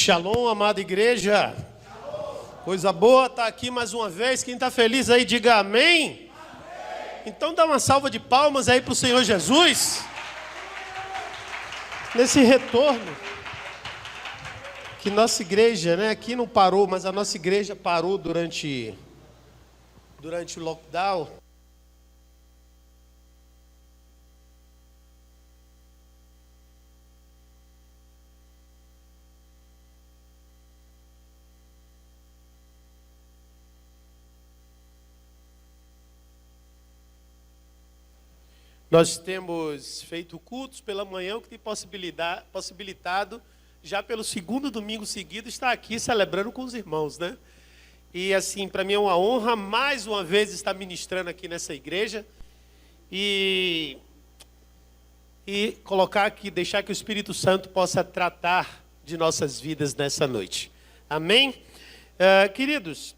Shalom, amada igreja. Shalom. Coisa boa estar aqui mais uma vez. Quem está feliz aí, diga amém. Amém. Então dá uma salva de palmas aí para o Senhor Jesus. Nesse retorno. Que nossa igreja, né? Aqui não parou, mas a nossa igreja parou durante o lockdown. Nós temos feito cultos pela manhã, o que tem possibilitado, já pelo segundo domingo seguido, estar aqui celebrando com os irmãos, né? E assim, para mim é uma honra, mais uma vez, estar ministrando aqui nessa igreja. E colocar aqui, deixar que o Espírito Santo possa tratar de nossas vidas nessa noite. Amém? Queridos,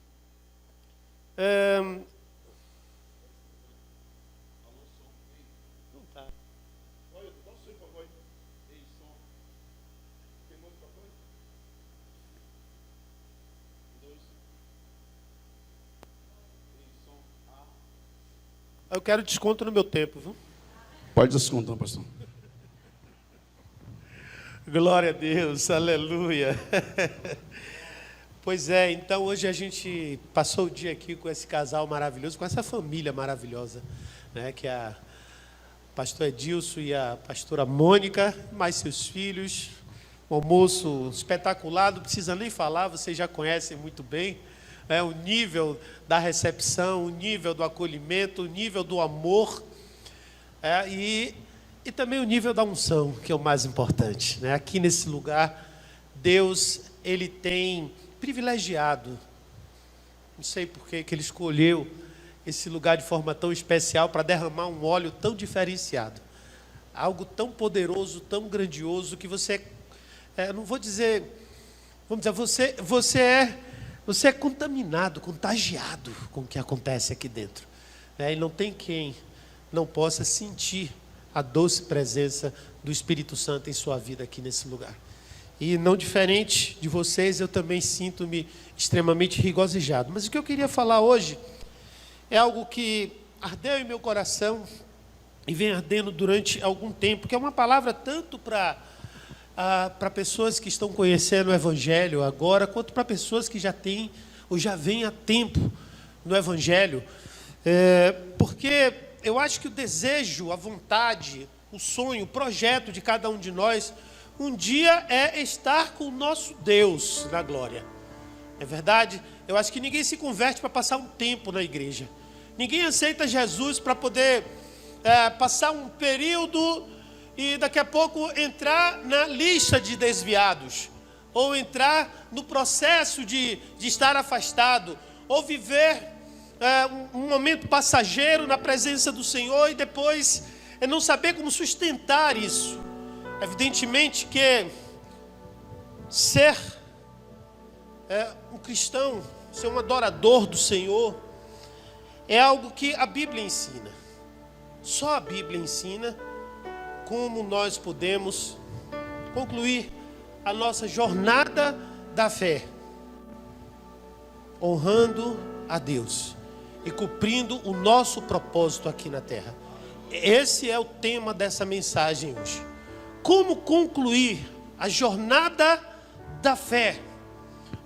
eu quero desconto no meu tempo, viu? Pode descontar, pastor. Glória a Deus, aleluia. Pois é, então hoje a gente passou o dia aqui com esse casal maravilhoso, com essa família maravilhosa, né? Que é o pastor Edilson e a pastora Mônica, mais seus filhos. Um almoço espetacular, não precisa nem falar, vocês já conhecem muito bem. O nível da recepção, o nível do acolhimento, o nível do amor, e também o nível da unção, que é o mais importante, né? Aqui nesse lugar, Deus, Ele tem privilegiado, não sei por que Ele escolheu esse lugar de forma tão especial para derramar um óleo tão diferenciado, algo tão poderoso, tão grandioso, que você, não vou dizer, vamos dizer, você é contaminado, contagiado com o que acontece aqui dentro. E não tem quem não possa sentir a doce presença do Espírito Santo em sua vida aqui nesse lugar. E não diferente de vocês, eu também sinto-me extremamente regozijado. Mas o que eu queria falar hoje é algo que ardeu em meu coração e vem ardendo durante algum tempo, que é uma palavra tanto para pessoas que estão conhecendo o Evangelho agora, quanto para pessoas que já têm ou já vêm há tempo no Evangelho. Porque eu acho que o desejo, a vontade, o sonho, o projeto de cada um de nós, um dia é estar com o nosso Deus na glória. É verdade? Eu acho que ninguém se converte para passar um tempo na igreja. Ninguém aceita Jesus para poder passar um período e daqui a pouco entrar na lista de desviados, ou entrar no processo de estar afastado, ou viver um momento passageiro na presença do Senhor e depois não saber como sustentar isso. Evidentemente que ser um cristão, ser um adorador do Senhor, é algo que a Bíblia ensina. Só a Bíblia ensina como nós podemos concluir a nossa jornada da fé, honrando a Deus e cumprindo o nosso propósito aqui na terra. Esse é o tema dessa mensagem hoje. Como concluir a jornada da fé,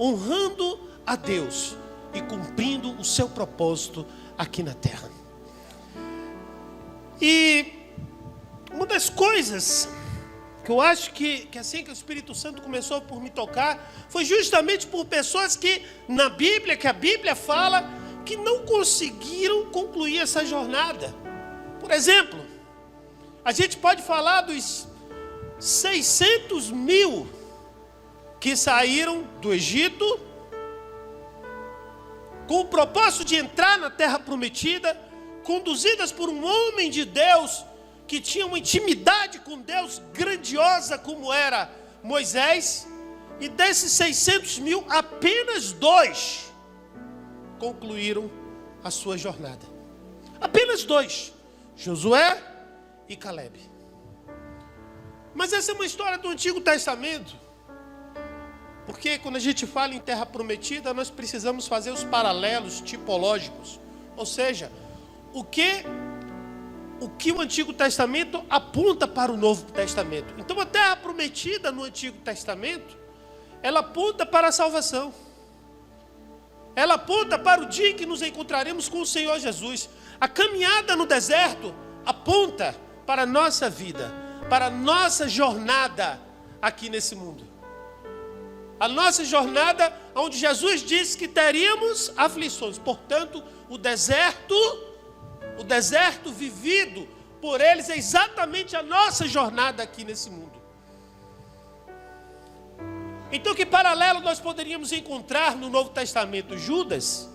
honrando a Deus e cumprindo o seu propósito aqui na terra. E uma das coisas que eu acho que assim que o Espírito Santo começou por me tocar, foi justamente por pessoas que na Bíblia, que a Bíblia fala, que não conseguiram concluir essa jornada. Por exemplo, a gente pode falar dos 600 mil que saíram do Egito, com o propósito de entrar na terra prometida, conduzidas por um homem de Deus, que tinha uma intimidade com Deus grandiosa como era Moisés. E desses 600 mil, apenas 2 concluíram a sua jornada. Apenas 2, Josué e Caleb. Mas essa é uma história do Antigo Testamento. Porque quando a gente fala em terra prometida, nós precisamos fazer os paralelos tipológicos. Ou seja, o que o Antigo Testamento aponta para o Novo Testamento. Então a terra prometida no Antigo Testamento, ela aponta para a salvação. Ela aponta para o dia em que nos encontraremos com o Senhor Jesus. A caminhada no deserto aponta para a nossa vida, para a nossa jornada aqui nesse mundo. A nossa jornada onde Jesus disse que teríamos aflições. Portanto, o deserto vivido por eles é exatamente a nossa jornada aqui nesse mundo. Então, que paralelo nós poderíamos encontrar no Novo Testamento? Judas?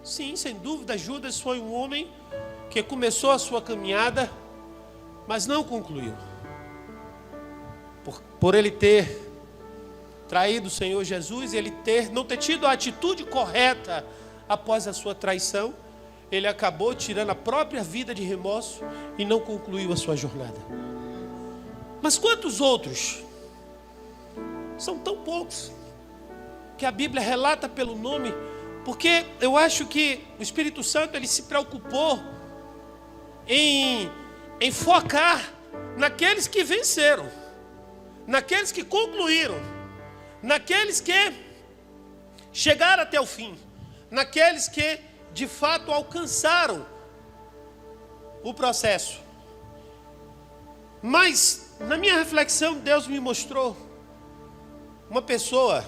Sim, sem dúvida, Judas foi um homem que começou a sua caminhada, mas não concluiu. Por ele ter traído o Senhor Jesus, ele não ter tido a atitude correta após a sua traição, ele acabou tirando a própria vida de remorso e não concluiu a sua jornada. Mas quantos outros? São tão poucos que a Bíblia relata pelo nome, porque eu acho que o Espírito Santo ele se preocupou em focar naqueles que venceram, naqueles que concluíram, naqueles que chegaram até o fim, naqueles que de fato alcançaram o processo. Mas na minha reflexão Deus me mostrou uma pessoa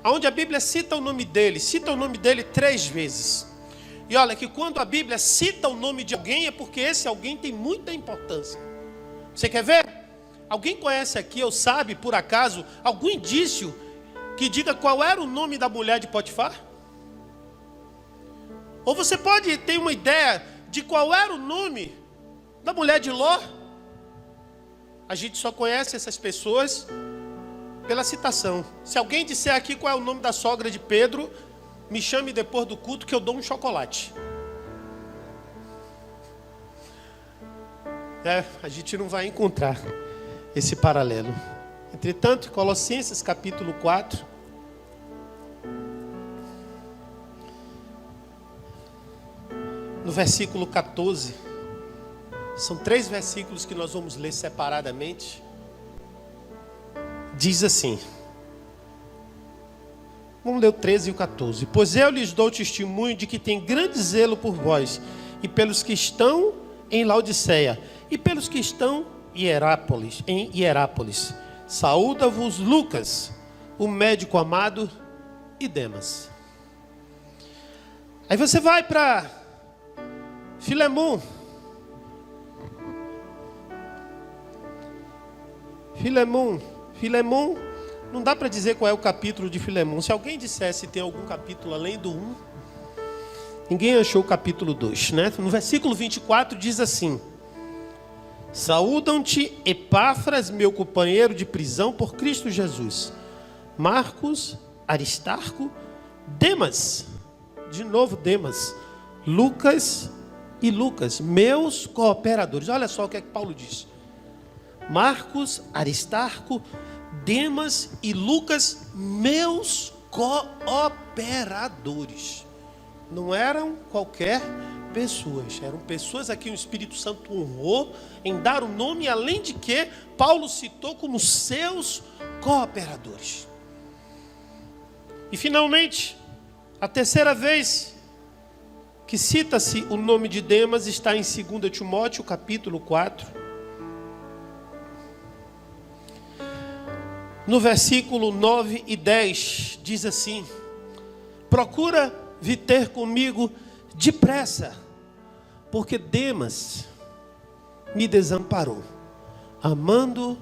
onde a Bíblia cita o nome dele 3 vezes. E olha que quando a Bíblia cita o nome de alguém é porque esse alguém tem muita importância. Você quer ver? Alguém conhece aqui ou sabe por acaso algum indício que diga qual era o nome da mulher de Potifar? Ou você pode ter uma ideia de qual era o nome da mulher de Ló? A gente só conhece essas pessoas pela citação. Se alguém disser aqui qual é o nome da sogra de Pedro, me chame depois do culto que eu dou um chocolate. A gente não vai encontrar esse paralelo. Entretanto, Colossenses capítulo 4, no versículo 14, são 3 versículos que nós vamos ler separadamente. Diz assim, vamos ler o 13 e o 14. Pois eu lhes dou testemunho de que tem grande zelo por vós, e pelos que estão em Laodiceia, e pelos que estão em Hierápolis. Saúda-vos Lucas, o médico amado, e Demas. Aí você vai para Filemon. Filemon, não dá para dizer qual é o capítulo de Filemon. Se alguém dissesse tem algum capítulo além do 1, ninguém achou o capítulo 2, né? No versículo 24 diz assim: saúdam-te Epáfras, meu companheiro de prisão por Cristo Jesus, Marcos, Aristarco, Demas, de novo Demas, Lucas, meus cooperadores. Olha só o que é que Paulo diz. Marcos, Aristarco, Demas e Lucas, meus cooperadores. Não eram qualquer pessoas, eram pessoas a quem o Espírito Santo honrou em dar o nome, além de que Paulo citou como seus cooperadores. E finalmente, a terceira vez que cita-se o nome de Demas está em 2 Timóteo, capítulo 4. No versículo 9 e 10, diz assim: procura vir ter comigo depressa, porque Demas me desamparou, amando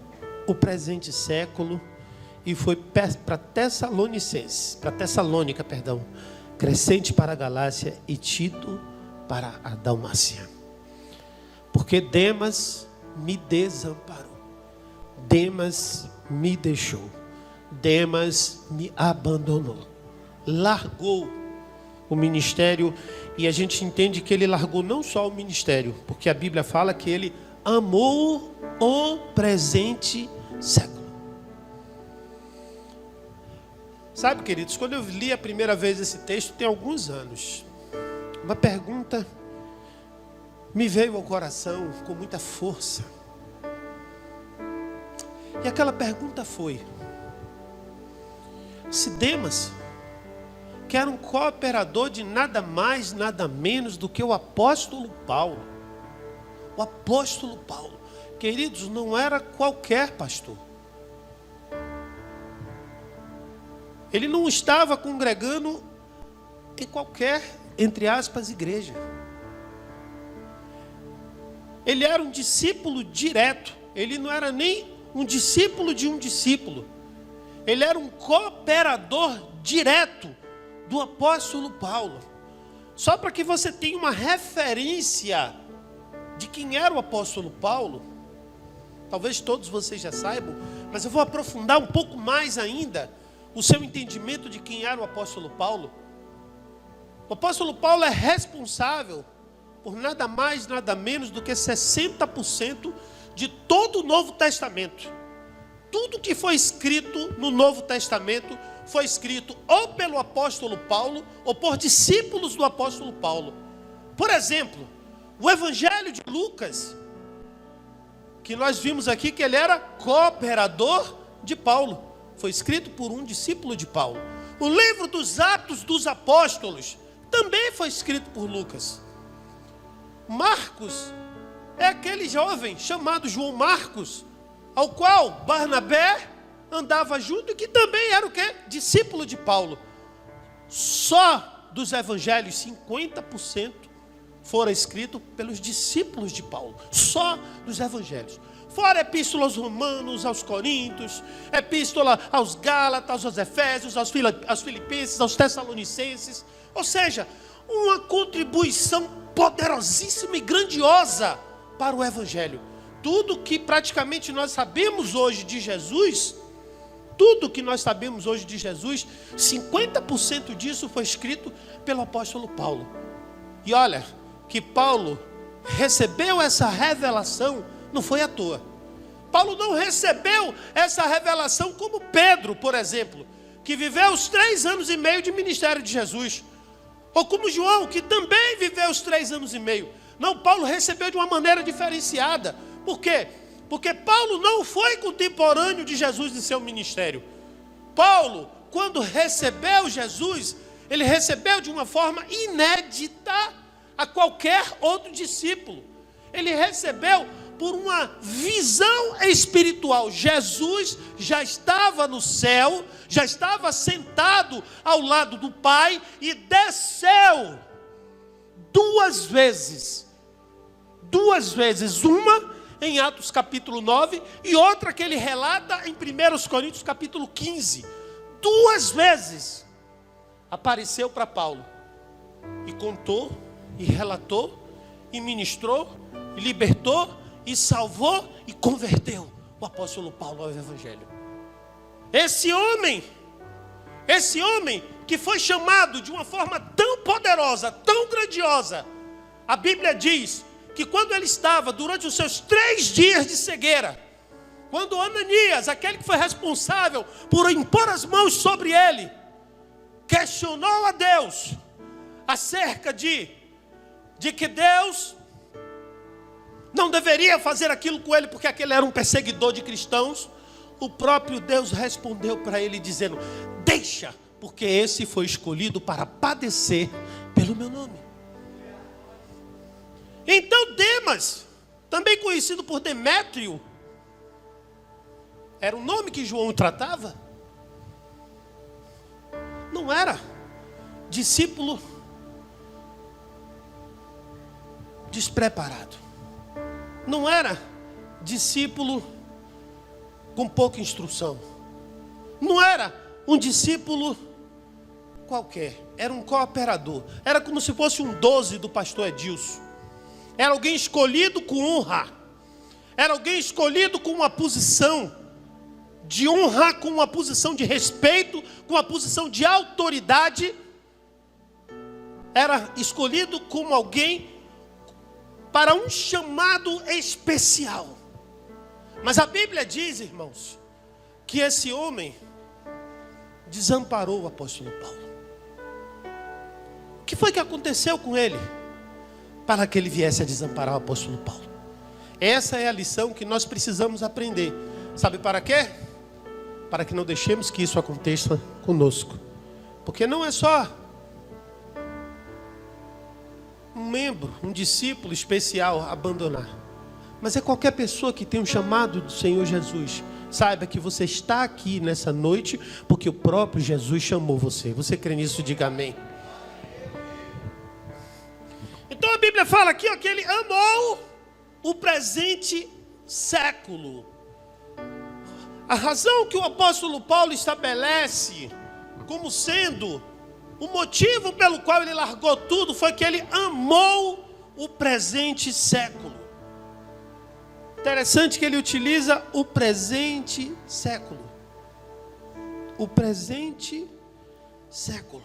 o presente século, e foi para Tessalônica, Crescente para a Galácia e Tito para a Dalmácia. Porque Demas me desamparou, Demas me deixou, Demas me abandonou, largou o ministério. E a gente entende que ele largou não só o ministério, porque a Bíblia fala que ele amou o presente século. Sabe, queridos, quando eu li a primeira vez esse texto, tem alguns anos, uma pergunta me veio ao coração com muita força. E aquela pergunta foi: se Demas, que era um cooperador de nada mais, nada menos do que o apóstolo Paulo. O apóstolo Paulo, queridos, não era qualquer pastor. Ele não estava congregando em qualquer, entre aspas, igreja. Ele era um discípulo direto. Ele não era nem um discípulo de um discípulo. Ele era um cooperador direto do apóstolo Paulo. Só para que você tenha uma referência de quem era o apóstolo Paulo, talvez todos vocês já saibam, mas eu vou aprofundar um pouco mais ainda o seu entendimento de quem era o apóstolo Paulo. O apóstolo Paulo é responsável por nada mais, nada menos do que 60% de todo o Novo Testamento. Tudo que foi escrito no Novo Testamento foi escrito ou pelo apóstolo Paulo ou por discípulos do apóstolo Paulo. Por exemplo, o Evangelho de Lucas, que nós vimos aqui que ele era cooperador de Paulo, foi escrito por um discípulo de Paulo. O livro dos Atos dos Apóstolos também foi escrito por Lucas. Marcos é aquele jovem chamado João Marcos, ao qual Barnabé andava junto e que também era o quê? Discípulo de Paulo. Só dos evangelhos 50% foram escritos pelos discípulos de Paulo. Só dos evangelhos. Fora epístola aos Romanos, aos Coríntios, epístola aos Gálatas, aos Efésios, aos Filipenses, aos Tessalonicenses. Ou seja, uma contribuição poderosíssima e grandiosa para o Evangelho. Tudo que praticamente nós sabemos hoje de Jesus, 50% disso foi escrito pelo apóstolo Paulo. E olha, que Paulo recebeu essa revelação não foi à toa. Paulo não recebeu essa revelação como Pedro, por exemplo, que viveu os 3 anos e meio de ministério de Jesus. Ou como João, que também viveu os 3 anos e meio. Não, Paulo recebeu de uma maneira diferenciada. Por quê? Porque Paulo não foi contemporâneo de Jesus em seu ministério. Paulo, quando recebeu Jesus, ele recebeu de uma forma inédita a qualquer outro discípulo. Ele recebeu por uma visão espiritual. Jesus já estava no céu, já estava sentado ao lado do Pai e desceu 2 vezes. 2 vezes, uma em Atos capítulo 9 e outra que ele relata em 1 Coríntios capítulo 15. 2 vezes apareceu para Paulo e contou, e relatou, e ministrou, e libertou, e salvou e converteu o apóstolo Paulo ao Evangelho. Esse homem que foi chamado de uma forma tão poderosa, tão grandiosa, a Bíblia diz que quando ele estava durante os seus 3 dias de cegueira, quando Ananias, aquele que foi responsável por impor as mãos sobre ele, questionou a Deus acerca de que Deus não deveria fazer aquilo com ele porque aquele era um perseguidor de cristãos, o próprio Deus respondeu para ele dizendo: deixa, porque esse foi escolhido para padecer pelo meu nome. Então Demas, também conhecido por Demétrio, era o nome que João tratava, não era discípulo despreparado. Não era discípulo com pouca instrução. Não era um discípulo qualquer. Era um cooperador. Era como se fosse um 12 do pastor Edilson. Era alguém escolhido com honra. Era alguém escolhido com uma posição de honra, com uma posição de respeito, com uma posição de autoridade. Era escolhido como alguém para um chamado especial. Mas a Bíblia diz, irmãos, que esse homem desamparou o apóstolo Paulo. O que foi que aconteceu com ele para que ele viesse a desamparar o apóstolo Paulo? Essa é a lição que nós precisamos aprender. Sabe para quê? Para que não deixemos que isso aconteça conosco. Porque não é só um membro, um discípulo especial abandonar, mas é qualquer pessoa que tem um chamado do Senhor Jesus. Saiba que você está aqui nessa noite porque o próprio Jesus chamou você. Você crê nisso? Diga amém. Então a Bíblia fala aqui, ó, que ele amou o presente século. A razão que o apóstolo Paulo estabelece como sendo o motivo pelo qual ele largou tudo foi que ele amou o presente século. Interessante que ele utiliza o presente século. O presente século.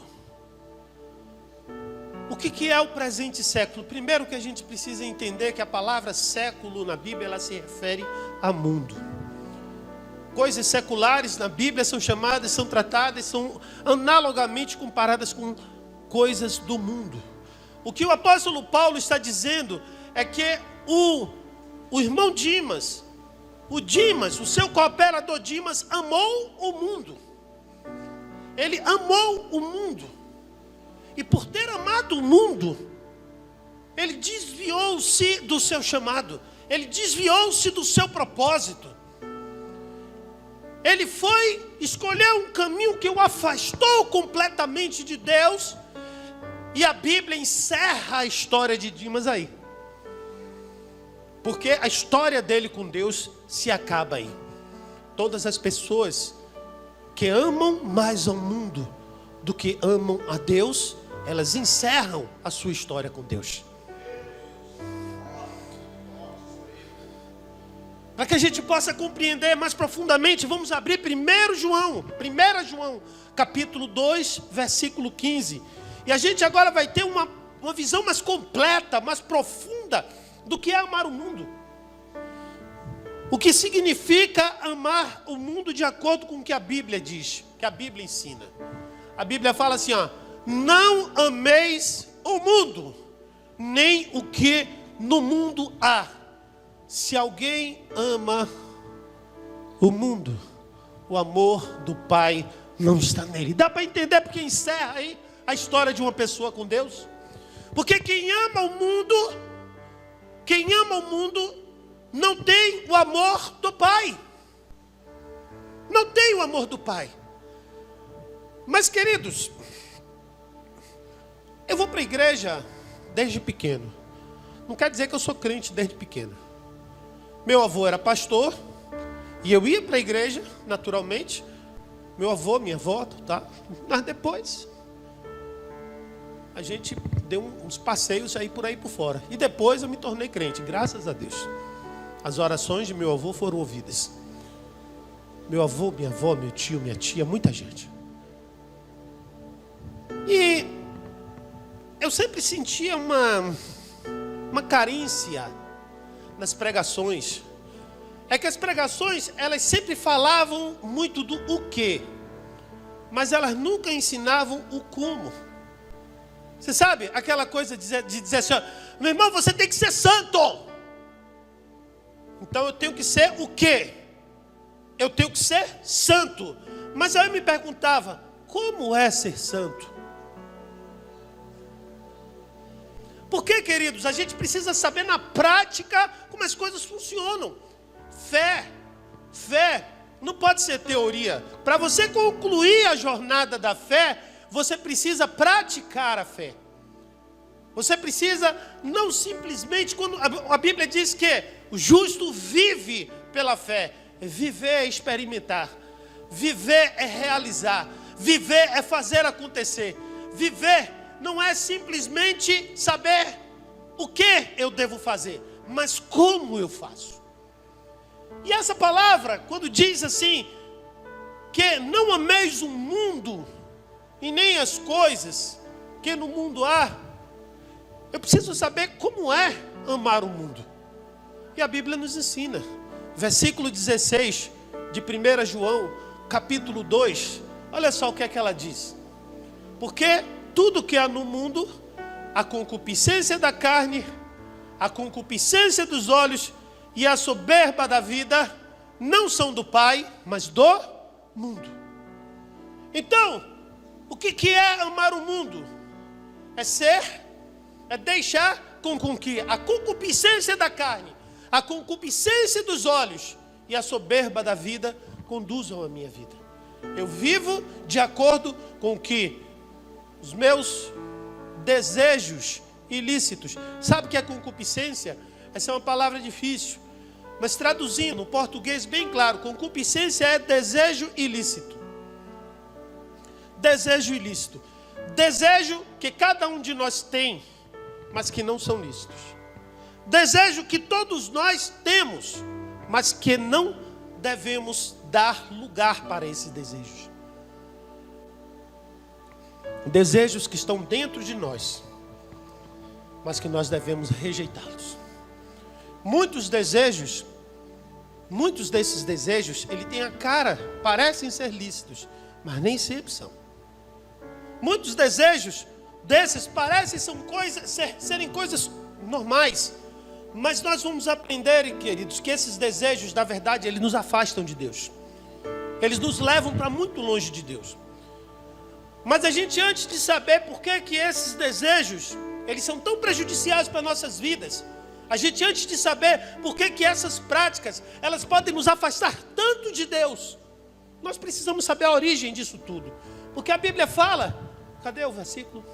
O que é o presente século? Primeiro que a gente precisa entender que a palavra século na Bíblia ela se refere a mundo. Coisas seculares na Bíblia são chamadas, são tratadas, são analogamente comparadas com coisas do mundo. O que o apóstolo Paulo está dizendo é que o irmão Dimas, o seu cooperador Dimas, amou o mundo. Ele amou o mundo. E por ter amado o mundo, ele desviou-se do seu chamado. Ele desviou-se do seu propósito. Ele escolheu um caminho que o afastou completamente de Deus. E a Bíblia encerra a história de Dimas aí. Porque a história dele com Deus se acaba aí. Todas as pessoas que amam mais ao mundo do que amam a Deus, elas encerram a sua história com Deus. Para que a gente possa compreender mais profundamente, vamos abrir 1 João, capítulo 2, versículo 15. E a gente agora vai ter uma visão mais completa, mais profunda do que é amar o mundo. O que significa amar o mundo de acordo com o que a Bíblia diz, que a Bíblia ensina. A Bíblia fala assim, ó: não ameis o mundo, nem o que no mundo há. Se alguém ama o mundo, o amor do Pai não está nele. Dá para entender porque encerra aí a história de uma pessoa com Deus? Porque quem ama o mundo não tem o amor do Pai. Não tem o amor do Pai. Mas, queridos, eu vou para a igreja desde pequeno. Não quer dizer que eu sou crente desde pequeno. Meu avô era pastor e eu ia para a igreja, naturalmente. Meu avô, minha avó, tá? Mas depois a gente deu uns passeios aí por fora. E depois eu me tornei crente, graças a Deus. As orações de meu avô foram ouvidas. Meu avô, minha avó, meu tio, minha tia, muita gente. E eu sempre sentia uma carência nas pregações. É que as pregações, elas sempre falavam muito do o quê, mas elas nunca ensinavam o como. Você sabe, aquela coisa de dizer assim, ó, meu irmão, você tem que ser santo. Então eu tenho que ser o quê? Eu tenho que ser santo. Mas aí eu me perguntava, como é ser santo? Porque, queridos, a gente precisa saber na prática como as coisas funcionam. Fé não pode ser teoria. Para você concluir a jornada da fé, você precisa praticar a fé. Você precisa não simplesmente, quando a Bíblia diz que o justo vive pela fé. Viver é experimentar. Viver é realizar. Viver é fazer acontecer. Viver não é simplesmente saber o que eu devo fazer, mas como eu faço. E essa palavra, quando diz assim, que não ameis o mundo e nem as coisas que no mundo há, eu preciso saber como é amar o mundo. E a Bíblia nos ensina. Versículo 16 de 1 João, capítulo 2. Olha só o que é que ela diz. Porque tudo que há no mundo, a concupiscência da carne, a concupiscência dos olhos e a soberba da vida, não são do Pai, mas do mundo. Então, o que é amar o mundo? É deixar com que a concupiscência da carne, a concupiscência dos olhos e a soberba da vida conduzam a minha vida. Eu vivo de acordo com o que os meus desejos ilícitos. Sabe o que é concupiscência? Essa é uma palavra difícil, mas traduzindo no português bem claro, concupiscência é desejo ilícito. Desejo ilícito. Desejo que cada um de nós tem, mas que não são lícitos. Desejo que todos nós temos, mas que não devemos dar lugar para esses desejos. Desejos que estão dentro de nós, mas que nós devemos rejeitá-los. Muitos desses desejos, ele tem a cara, parecem ser lícitos, mas nem sempre são. Muitos desejos desses parecem serem coisas normais, mas nós vamos aprender, queridos, que esses desejos, na verdade, eles nos afastam de Deus. Eles nos levam para muito longe de Deus. Mas a gente, antes de saber por que esses desejos, eles são tão prejudiciais para nossas vidas, a gente, antes de saber por que essas práticas, elas podem nos afastar tanto de Deus, nós precisamos saber a origem disso tudo. Porque a Bíblia fala, cadê o versículo?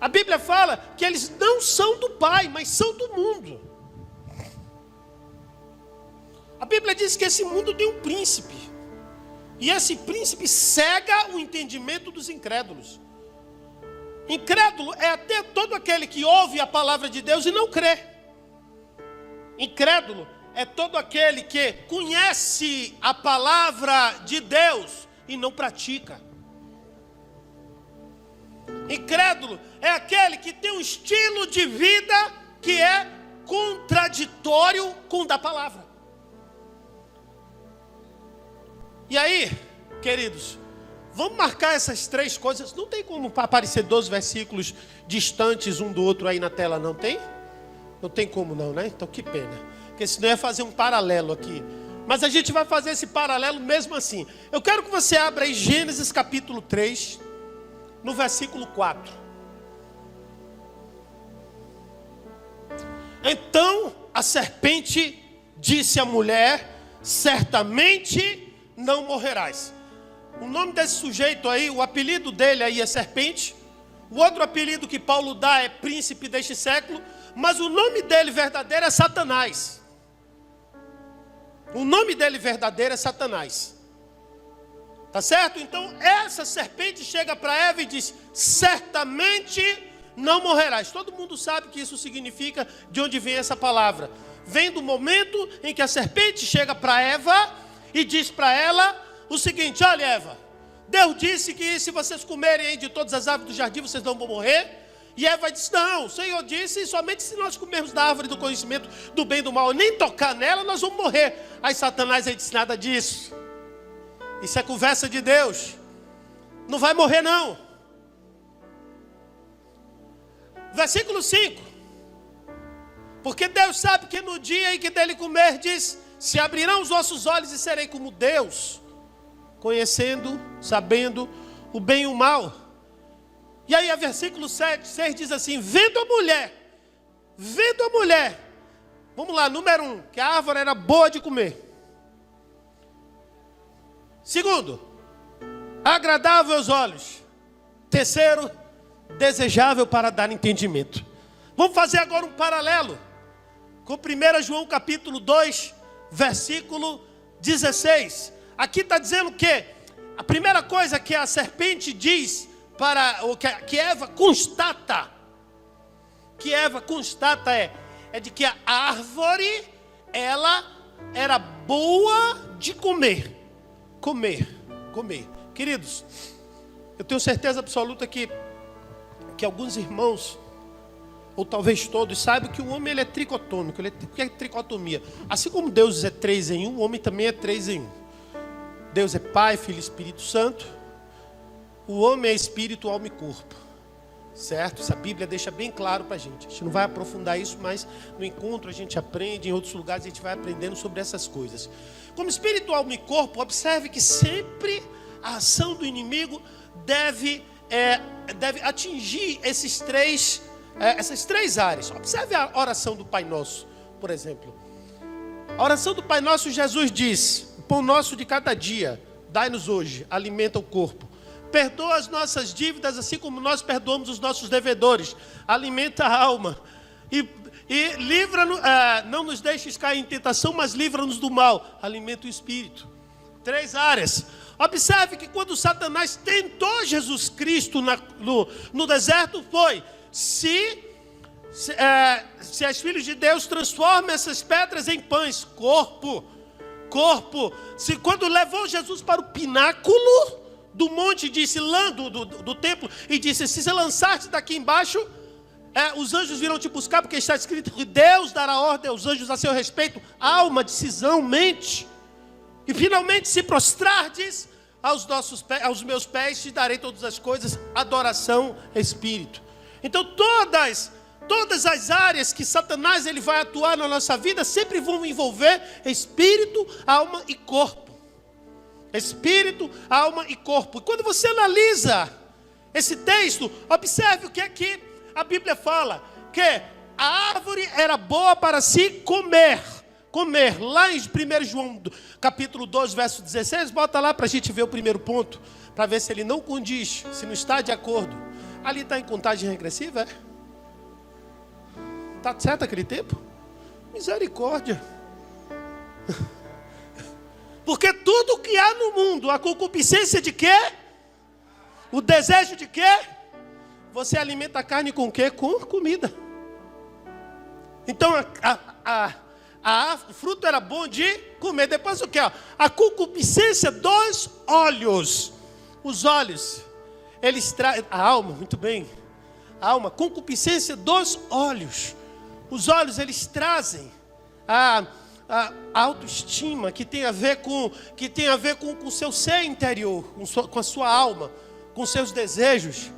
A Bíblia fala que eles não são do Pai, mas são do mundo. A Bíblia diz que esse mundo tem um príncipe. E esse príncipe cega o entendimento dos incrédulos. Incrédulo é até todo aquele que ouve a palavra de Deus e não crê. Incrédulo é todo aquele que conhece a palavra de Deus e não pratica. Incrédulo é aquele que tem um estilo de vida que é contraditório com o da palavra. E aí, queridos, vamos marcar essas três coisas. Não tem como aparecer 12 versículos distantes um do outro aí na tela, não tem? Não tem como não, né? Então que pena, porque senão ia fazer um paralelo aqui. Mas a gente vai fazer esse paralelo mesmo assim. Eu quero que você abra aí Gênesis capítulo 3, no versículo 4. Então a serpente disse à mulher: certamente não morrerás. O nome desse sujeito aí, o apelido dele aí é serpente. O outro apelido que Paulo dá é príncipe deste século. Mas o nome dele verdadeiro é Satanás. O nome dele verdadeiro é Satanás. Tá certo? Então essa serpente chega para Eva e diz: certamente não morrerás. Todo mundo sabe que isso significa de onde vem essa palavra. Vem do momento em que a serpente chega para Eva e diz para ela o seguinte: olha, Eva, Deus disse que se vocês comerem de todas as árvores do jardim, vocês não vão morrer. E Eva disse: não, o Senhor disse, somente se nós comermos da árvore do conhecimento do bem e do mal, nem tocar nela, nós vamos morrer. Aí Satanás aí disse: nada disso. Isso é conversa de Deus. Não vai morrer não. Versículo 5. Porque Deus sabe que no dia em que dele comer, diz: se abrirão os vossos olhos e serei como Deus, conhecendo, sabendo o bem e o mal. E aí, a versículo 6 diz assim: vendo a mulher, vamos lá, número 1, que a árvore era boa de comer. Segundo, agradável aos olhos. Terceiro, desejável para dar entendimento. Vamos fazer agora um paralelo com 1 João capítulo 2, versículo 16. Aqui está dizendo que a primeira coisa que a serpente diz, que Eva constata, é de que a árvore, ela era boa de comer. Queridos, eu tenho certeza absoluta que alguns irmãos, ou talvez todos, saibam que o homem ele é tricotômico. O que é tricotomia? Assim como Deus é 3 em 1, o homem também é 3 em 1. Deus é Pai, Filho e Espírito Santo. O homem é espírito, alma e corpo. Certo? Essa Bíblia deixa bem claro para a gente. A gente não vai aprofundar isso, mas no encontro a gente aprende, em outros lugares a gente vai aprendendo sobre essas coisas. Como espírito, alma e corpo, observe que sempre a ação do inimigo deve atingir essas três áreas. Observe a oração do Pai Nosso, por exemplo. A oração do Pai Nosso, Jesus diz: o pão nosso de cada dia, dai-nos hoje, alimenta o corpo. Perdoa as nossas dívidas, assim como nós perdoamos os nossos devedores. Alimenta a alma. E livra-nos, não nos deixes cair em tentação, mas livra-nos do mal. Alimenta o espírito. 3 áreas. Observe que quando Satanás tentou Jesus Cristo no deserto, foi: se és filho de Deus, transforma essas pedras em pães. Corpo. Se quando levou Jesus para o pináculo do monte, disse, do templo, e disse: se você lançar-te daqui embaixo, os anjos virão te buscar, porque está escrito que Deus dará ordem aos anjos a seu respeito. Alma, decisão, mente. E finalmente, se prostrardes aos meus pés, te darei todas as coisas. Adoração, espírito. Então todas as áreas que Satanás ele vai atuar na nossa vida sempre vão envolver espírito, alma e corpo. Espírito, alma e corpo. E quando você analisa esse texto, observe o que é que a Bíblia fala: que a árvore era boa para se comer. Lá em 1 João capítulo 2, verso 16, bota lá para a gente ver o primeiro ponto, para ver se ele não condiz, se não está de acordo. Ali está em contagem regressiva, Está certo aquele tempo? Misericórdia. Porque tudo que há no mundo, a concupiscência de quê? O desejo de quê? Você alimenta a carne com quê? Com comida. Então o fruto era bom de comer. Depois o quê? A concupiscência dos olhos. Os olhos, eles trazem a alma, muito bem. A alma, concupiscência dos olhos. Os olhos, eles trazem a autoestima, que tem a ver com o seu ser interior, com a sua alma, com seus desejos.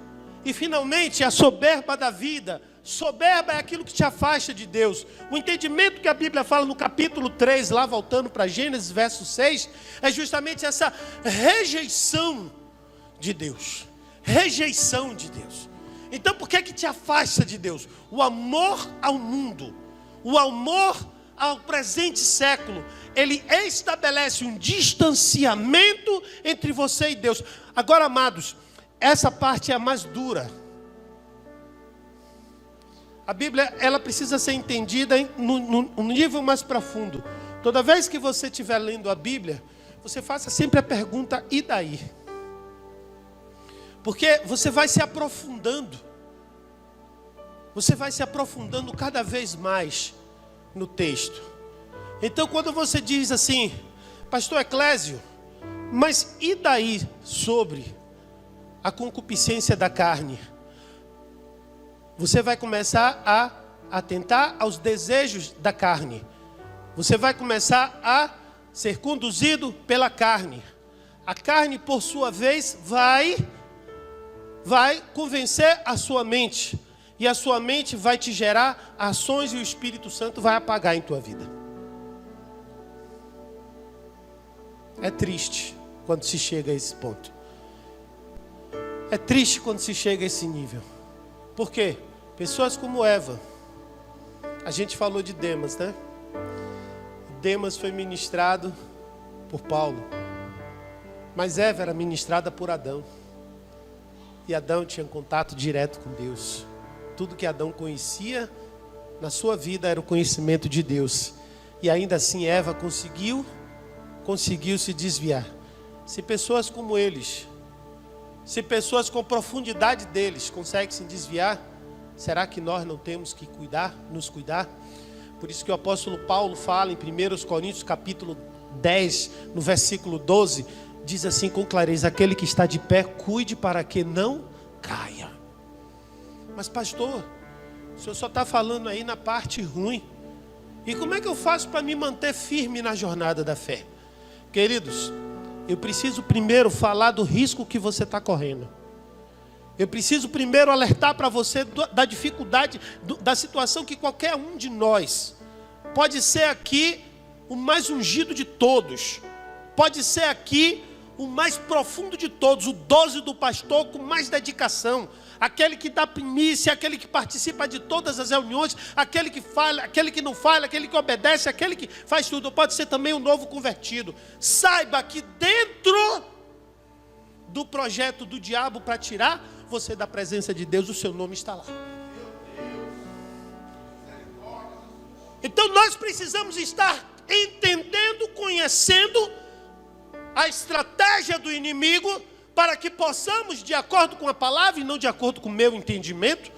E finalmente a soberba da vida. Soberba é aquilo que te afasta de Deus. O entendimento que a Bíblia fala no capítulo 3, lá voltando para Gênesis verso 6, é justamente essa rejeição de Deus. Rejeição de Deus. Então por que te afasta de Deus? O amor ao mundo, o amor ao presente século, ele estabelece um distanciamento entre você e Deus. Agora, amados, essa parte é a mais dura. A Bíblia, ela precisa ser entendida no nível mais profundo. Toda vez que você estiver lendo a Bíblia, você faça sempre a pergunta: e daí? Porque você vai se aprofundando. Você vai se aprofundando cada vez mais no texto. Então quando você diz assim: pastor Eclésio, mas e daí sobre a concupiscência da carne? Você vai começar a atentar aos desejos da carne. Você vai começar a ser conduzido pela carne. A carne, por sua vez, vai convencer a sua mente. E a sua mente vai te gerar ações e o Espírito Santo vai apagar em tua vida. É triste quando se chega a esse ponto. É triste quando se chega a esse nível. Por quê? Pessoas como Eva. A gente falou de Demas, né? Demas foi ministrado por Paulo. Mas Eva era ministrada por Adão. E Adão tinha contato direto com Deus. Tudo que Adão conhecia na sua vida era o conhecimento de Deus. E ainda assim Eva conseguiu se desviar. Se pessoas como eles, se pessoas com profundidade deles conseguem se desviar, será que nós não temos que nos cuidar? Por isso que o apóstolo Paulo fala em 1 Coríntios capítulo 10, no versículo 12, diz assim com clareza: aquele que está de pé, cuide para que não caia. Mas pastor, o senhor só está falando aí na parte ruim. E como é que eu faço para me manter firme na jornada da fé? Queridos, eu preciso primeiro falar do risco que você está correndo. Eu preciso primeiro alertar para você da dificuldade, da situação que qualquer um de nós pode ser aqui o mais ungido de todos. Pode ser aqui o mais profundo de todos, o 12 do pastor com mais dedicação. Aquele que dá primícia, aquele que participa de todas as reuniões, aquele que fala, aquele que não fala, aquele que obedece, aquele que faz tudo. Pode ser também um novo convertido. Saiba que dentro do projeto do diabo para tirar você da presença de Deus, o seu nome está lá. Então nós precisamos estar entendendo, conhecendo a estratégia do inimigo, para que possamos, de acordo com a palavra e não de acordo com o meu entendimento,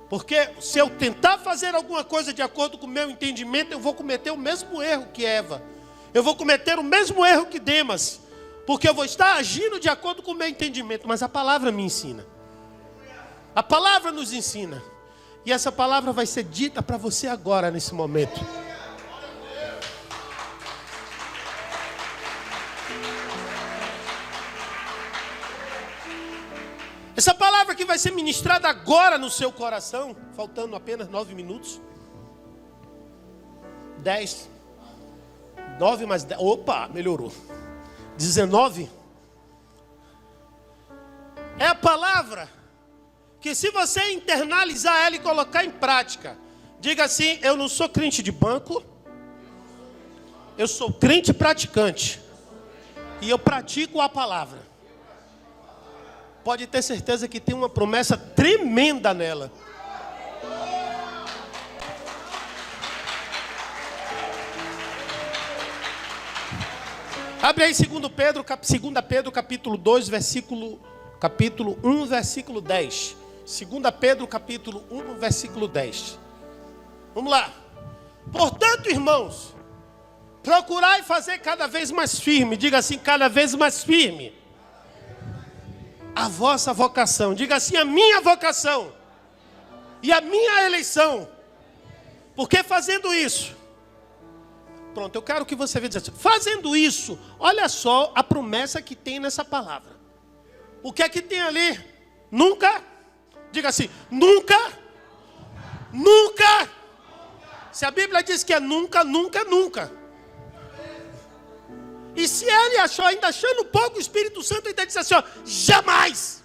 porque se eu tentar fazer alguma coisa de acordo com o meu entendimento, eu vou cometer o mesmo erro que Eva, eu vou cometer o mesmo erro que Demas, porque eu vou estar agindo de acordo com o meu entendimento, mas a palavra me ensina, a palavra nos ensina, e essa palavra vai ser dita para você agora, nesse momento. Essa palavra que vai ser ministrada agora no seu coração, faltando apenas 9 minutos. 10. 9 mais 10. Opa, melhorou. 19. É a palavra que, se você internalizar ela e colocar em prática, diga assim: eu não sou crente de banco, eu sou crente praticante. E eu pratico a palavra. Pode ter certeza que tem uma promessa tremenda nela. Abre aí 2 Pedro capítulo 2, capítulo 1, versículo 10. 2 Pedro capítulo 1, versículo 10. Vamos lá. Portanto, irmãos, procurai fazer cada vez mais firme. Diga assim: cada vez mais firme a vossa vocação. Diga assim: a minha vocação e a minha eleição. Porque fazendo isso, pronto, eu quero que você veja assim, fazendo isso, olha só a promessa que tem nessa palavra. O que é que tem ali? Nunca, diga assim: nunca, nunca. Se a Bíblia diz que é nunca, nunca, nunca. E se ele achou, ainda achando pouco, o Espírito Santo ainda disse assim: ó, jamais.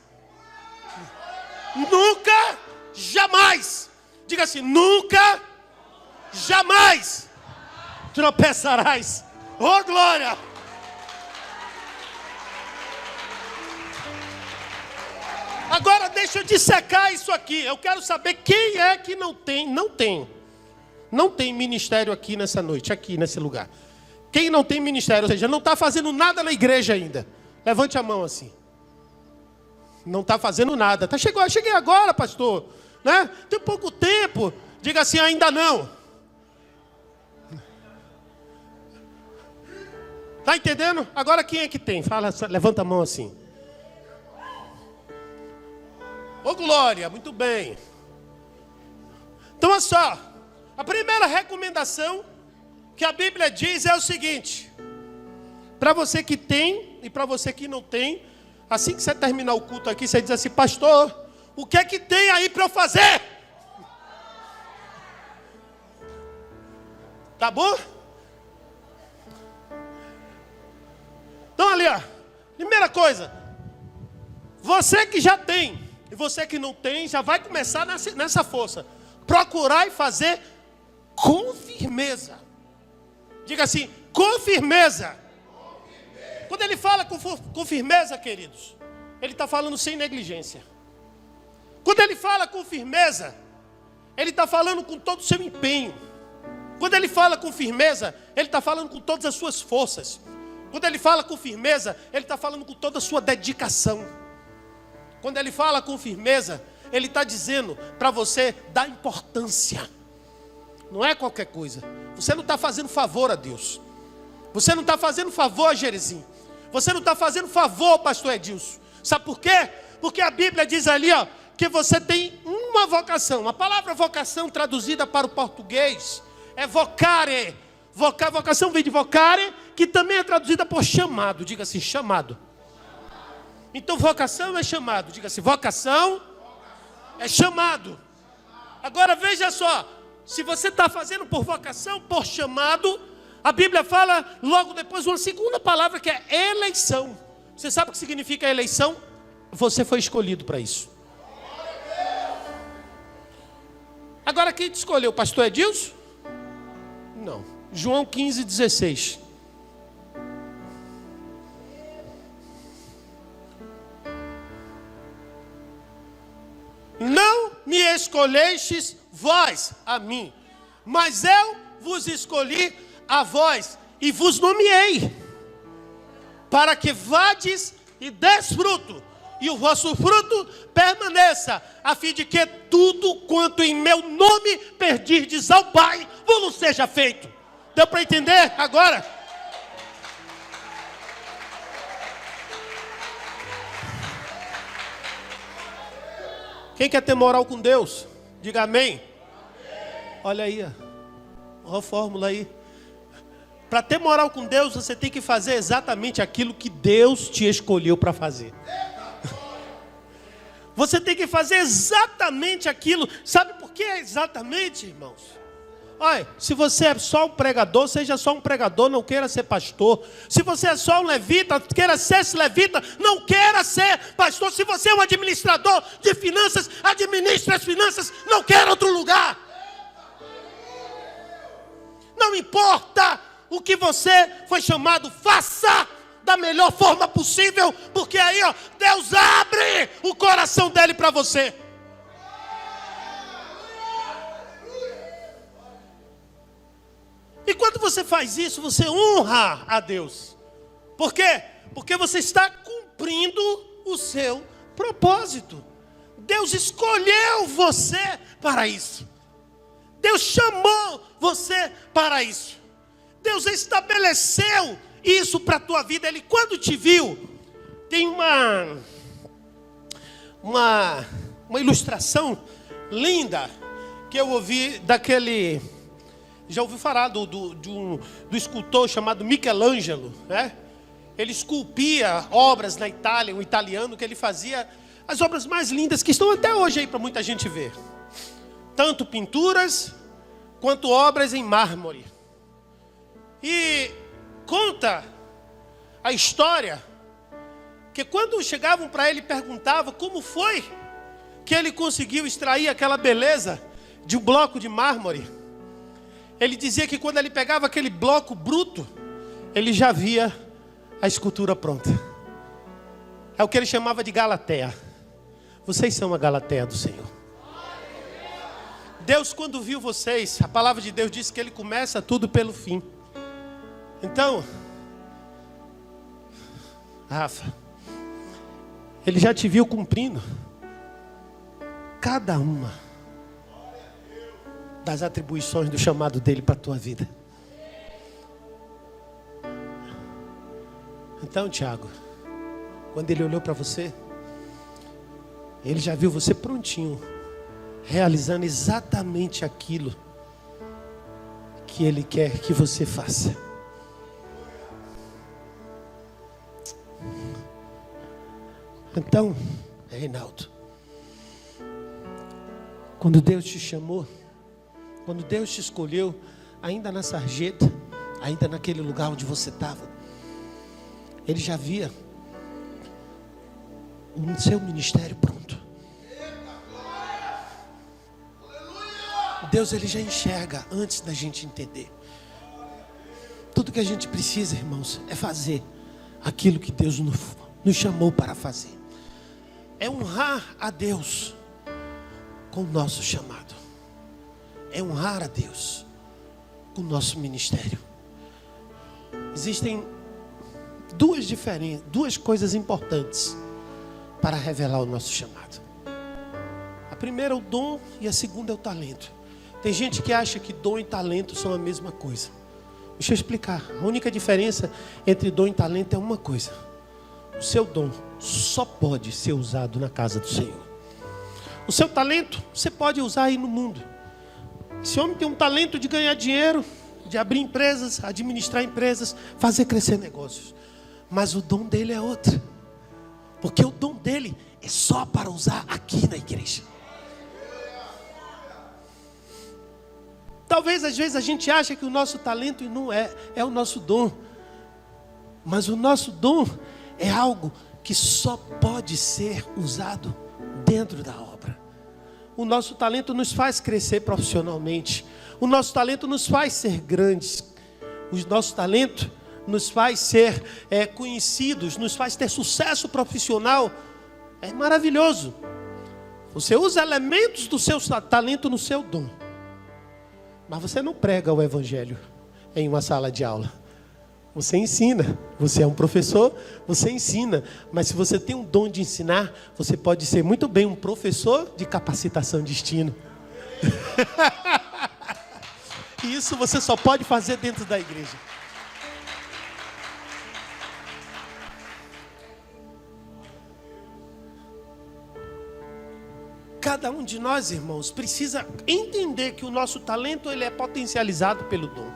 Nunca, jamais. Diga assim: nunca, jamais tropeçarás. Oh, glória! Agora deixa eu dissecar isso aqui. Eu quero saber quem é que não tem ministério aqui nessa noite, aqui nesse lugar. Quem não tem ministério, ou seja, não está fazendo nada na igreja ainda. Levante a mão assim. Não está fazendo nada. Cheguei agora, pastor. Né? Tem pouco tempo. Diga assim: ainda não. Está entendendo? Agora quem é que tem? Fala, levanta a mão assim. Ô, glória, muito bem. Então, olha só. A primeira recomendação que a Bíblia diz é o seguinte: para você que tem e para você que não tem, assim que você terminar o culto aqui, você diz assim: pastor, o que é que tem aí para eu fazer? Tá bom? Então ali, ó, primeira coisa, você que já tem e você que não tem, já vai começar nessa força. Procurar e fazer com firmeza. Diga assim: com firmeza. Quando ele fala com firmeza, queridos, ele está falando sem negligência. Quando ele fala com firmeza, ele está falando com todo o seu empenho. Quando ele fala com firmeza, ele está falando com todas as suas forças. Quando ele fala com firmeza, ele está falando com toda a sua dedicação. Quando ele fala com firmeza, ele está dizendo para você dar importância. Não é qualquer coisa. Você não está fazendo favor a Deus. Você não está fazendo favor a Jerezinho. Você não está fazendo favor ao pastor Edilson. Sabe por quê? Porque a Bíblia diz ali, ó, que você tem uma vocação. A palavra vocação traduzida para o português é vocare. Vocação vem de vocare, que também é traduzida por chamado. Diga assim, chamado. Então vocação é chamado. Diga assim, vocação é chamado. Agora veja só, se você está fazendo por vocação, por chamado, a Bíblia fala logo depois uma segunda palavra que é eleição. Você sabe o que significa eleição? Você foi escolhido para isso. Agora quem te escolheu? O pastor Edilson? Não. João 15:16. Não me escolhestes vós a mim, mas eu vos escolhi a vós e vos nomeei, para que vades e des fruto, e o vosso fruto permaneça, a fim de que tudo quanto em meu nome pedirdes ao Pai, vos seja feito. Deu para entender agora? Quem quer ter moral com Deus? Diga amém. Olha aí, ó a fórmula aí. Para ter moral com Deus, você tem que fazer exatamente aquilo que Deus te escolheu para fazer. Você tem que fazer exatamente aquilo. Sabe por que exatamente, irmãos? Olha, se você é só um pregador, seja só um pregador, não queira ser pastor. Se você é só um levita, queira ser esse levita, não queira ser pastor. Se você é um administrador de finanças, administre as finanças, não queira outro lugar. Não importa o que você foi chamado, faça da melhor forma possível, porque aí, ó, Deus abre o coração dele para você. E quando você faz isso, você honra a Deus. Por quê? Porque você está cumprindo o seu propósito. Deus escolheu você para isso. Deus chamou você para isso. Deus estabeleceu isso para a tua vida. Ele, quando te viu, tem uma ilustração linda que eu ouvi daquele... Já ouviu falar do escultor chamado Michelangelo, né? Ele esculpia obras na Itália, um italiano, que ele fazia as obras mais lindas que estão até hoje aí para muita gente ver. Tanto pinturas quanto obras em mármore. E conta a história que quando chegavam para ele e perguntavam como foi que ele conseguiu extrair aquela beleza de um bloco de mármore, ele dizia que quando ele pegava aquele bloco bruto, ele já via a escultura pronta. É o que ele chamava de Galateia. Vocês são a Galateia do Senhor. Deus, quando viu vocês, a palavra de Deus diz que Ele começa tudo pelo fim. Então, Rafa, Ele já te viu cumprindo cada uma das atribuições do chamado dele para a tua vida. Então, Tiago, quando ele olhou para você, ele já viu você prontinho, realizando exatamente aquilo que ele quer que você faça. Então, Reinaldo, quando Deus te chamou, quando Deus te escolheu, ainda na sarjeta, ainda naquele lugar onde você estava, Ele já via o seu ministério pronto. Deus, Ele já enxerga antes da gente entender. Tudo que a gente precisa, irmãos, é fazer aquilo que Deus nos chamou para fazer. É honrar a Deus com o nosso chamado. É honrar a Deus com o nosso ministério. Existem duas coisas importantes para revelar o nosso chamado. A primeira é o dom e a segunda é o talento. Tem gente que acha que dom e talento são a mesma coisa. Deixa eu explicar. A única diferença entre dom e talento é uma coisa. O seu dom só pode ser usado na casa do Senhor. O seu talento você pode usar aí no mundo. Esse homem tem um talento de ganhar dinheiro, de abrir empresas, administrar empresas, fazer crescer negócios. Mas o dom dele é outro. Porque o dom dele é só para usar aqui na igreja. Talvez às vezes a gente acha que o nosso talento não é o nosso dom. Mas o nosso dom é algo que só pode ser usado dentro da obra. O nosso talento nos faz crescer profissionalmente. O nosso talento nos faz ser grandes. O nosso talento nos faz ser conhecidos, nos faz ter sucesso profissional. É maravilhoso. Você usa elementos do seu talento no seu dom. Mas você não prega o evangelho em uma sala de aula. Você ensina. Você é um professor, você ensina. Mas se você tem um dom de ensinar, você pode ser muito bem um professor de capacitação de destino. E isso você só pode fazer dentro da igreja. Cada um de nós, irmãos, precisa entender que o nosso talento ele é potencializado pelo dom.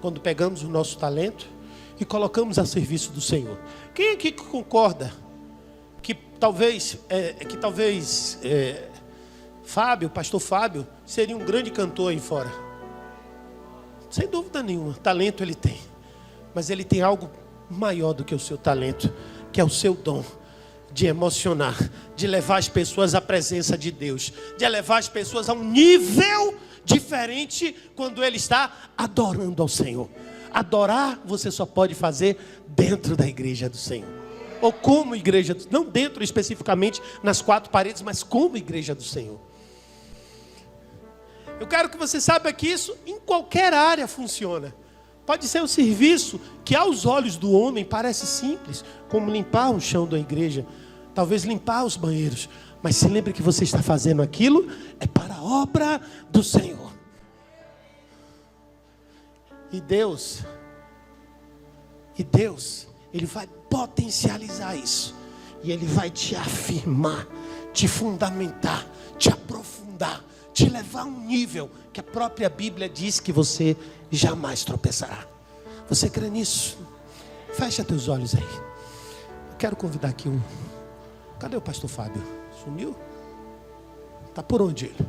Quando pegamos o nosso talento e colocamos a serviço do Senhor. Quem aqui concorda que talvez Fábio, pastor Fábio, seria um grande cantor aí fora? Sem dúvida nenhuma, talento ele tem. Mas ele tem algo maior do que o seu talento, que é o seu dom. De emocionar, de levar as pessoas à presença de Deus, de levar as pessoas a um nível diferente quando ele está adorando ao Senhor. Adorar você só pode fazer dentro da igreja do Senhor. Ou como igreja, não dentro especificamente nas quatro paredes, mas como igreja do Senhor. Eu quero que você saiba que isso em qualquer área funciona. Pode ser um serviço que aos olhos do homem parece simples, como limpar o chão da igreja, talvez limpar os banheiros. Mas se lembre que você está fazendo aquilo, é para a obra do Senhor. E Deus, Ele vai potencializar isso. E Ele vai te afirmar, te fundamentar, te aprofundar, te levar a um nível que a própria Bíblia diz que você jamais tropeçará. Você crê nisso? Fecha teus olhos aí. Eu quero convidar aqui um. Cadê o pastor Fábio? Sumiu? Está por onde ele?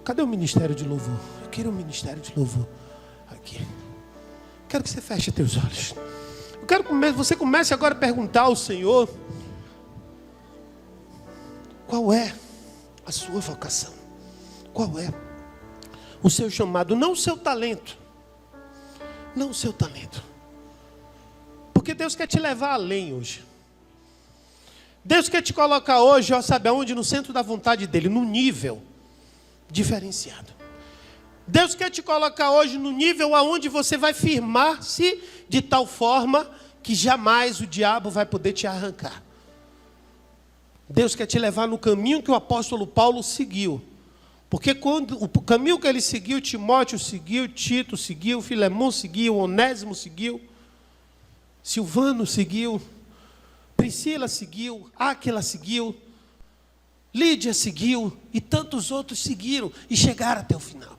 Cadê o ministério de louvor? Eu quero um ministério de louvor aqui. Quero que você feche teus olhos. Eu quero que você comece agora a perguntar ao Senhor qual é a sua vocação, qual é o seu chamado, não o seu talento. Não o seu talento. Porque Deus quer te levar além hoje. Deus quer te colocar hoje, ó, sabe aonde? No centro da vontade dEle, no nível diferenciado. Deus quer te colocar hoje no nível aonde você vai firmar-se de tal forma que jamais o diabo vai poder te arrancar. Deus quer te levar no caminho que o apóstolo Paulo seguiu. Porque quando o caminho que ele seguiu, Timóteo seguiu, Tito seguiu, Filemão seguiu, Onésimo seguiu, Silvano seguiu, Priscila seguiu, Áquila seguiu, Lídia seguiu e tantos outros seguiram e chegaram até o final.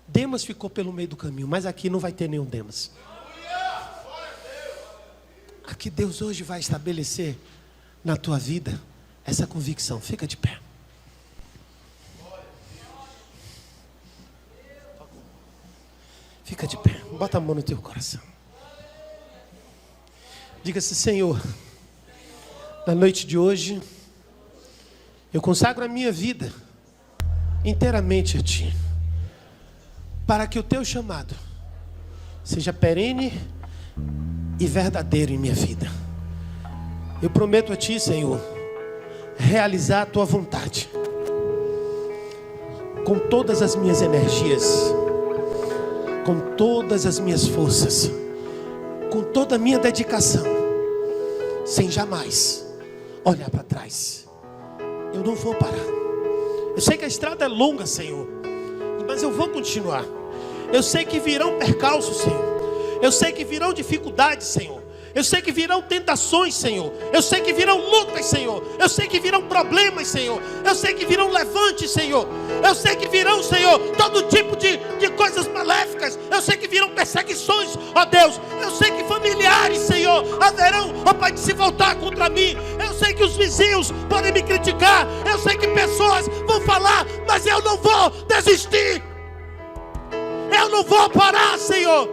Demas ficou pelo meio do caminho, mas aqui não vai ter nenhum Demas. Aqui Deus hoje vai estabelecer na tua vida essa convicção. Fica de pé. Fica de pé, bota a mão no teu coração. Diga-se: Senhor, na noite de hoje, eu consagro a minha vida inteiramente a Ti, para que o Teu chamado seja perene e verdadeiro em minha vida. Eu prometo a Ti, Senhor, realizar a Tua vontade, com todas as minhas energias, com todas as minhas forças, com toda a minha dedicação, sem jamais olhar para trás. Eu não vou parar. Eu sei que a estrada é longa, Senhor, mas eu vou continuar. Eu sei que virão percalços, Senhor. Eu sei que virão dificuldades, Senhor. Eu sei que virão tentações, Senhor. Eu sei que virão lutas, Senhor. Eu sei que virão problemas, Senhor. Eu sei que virão levantes, Senhor. Eu sei que virão, Senhor, todo tipo de coisas maléficas. Eu sei que virão perseguições, ó Deus. Eu sei que familiares, Senhor, haverão, ó Pai, de se voltar contra mim. Eu sei que os vizinhos podem me criticar. Eu sei que pessoas vão falar, mas eu não vou desistir. Eu não vou parar, Senhor.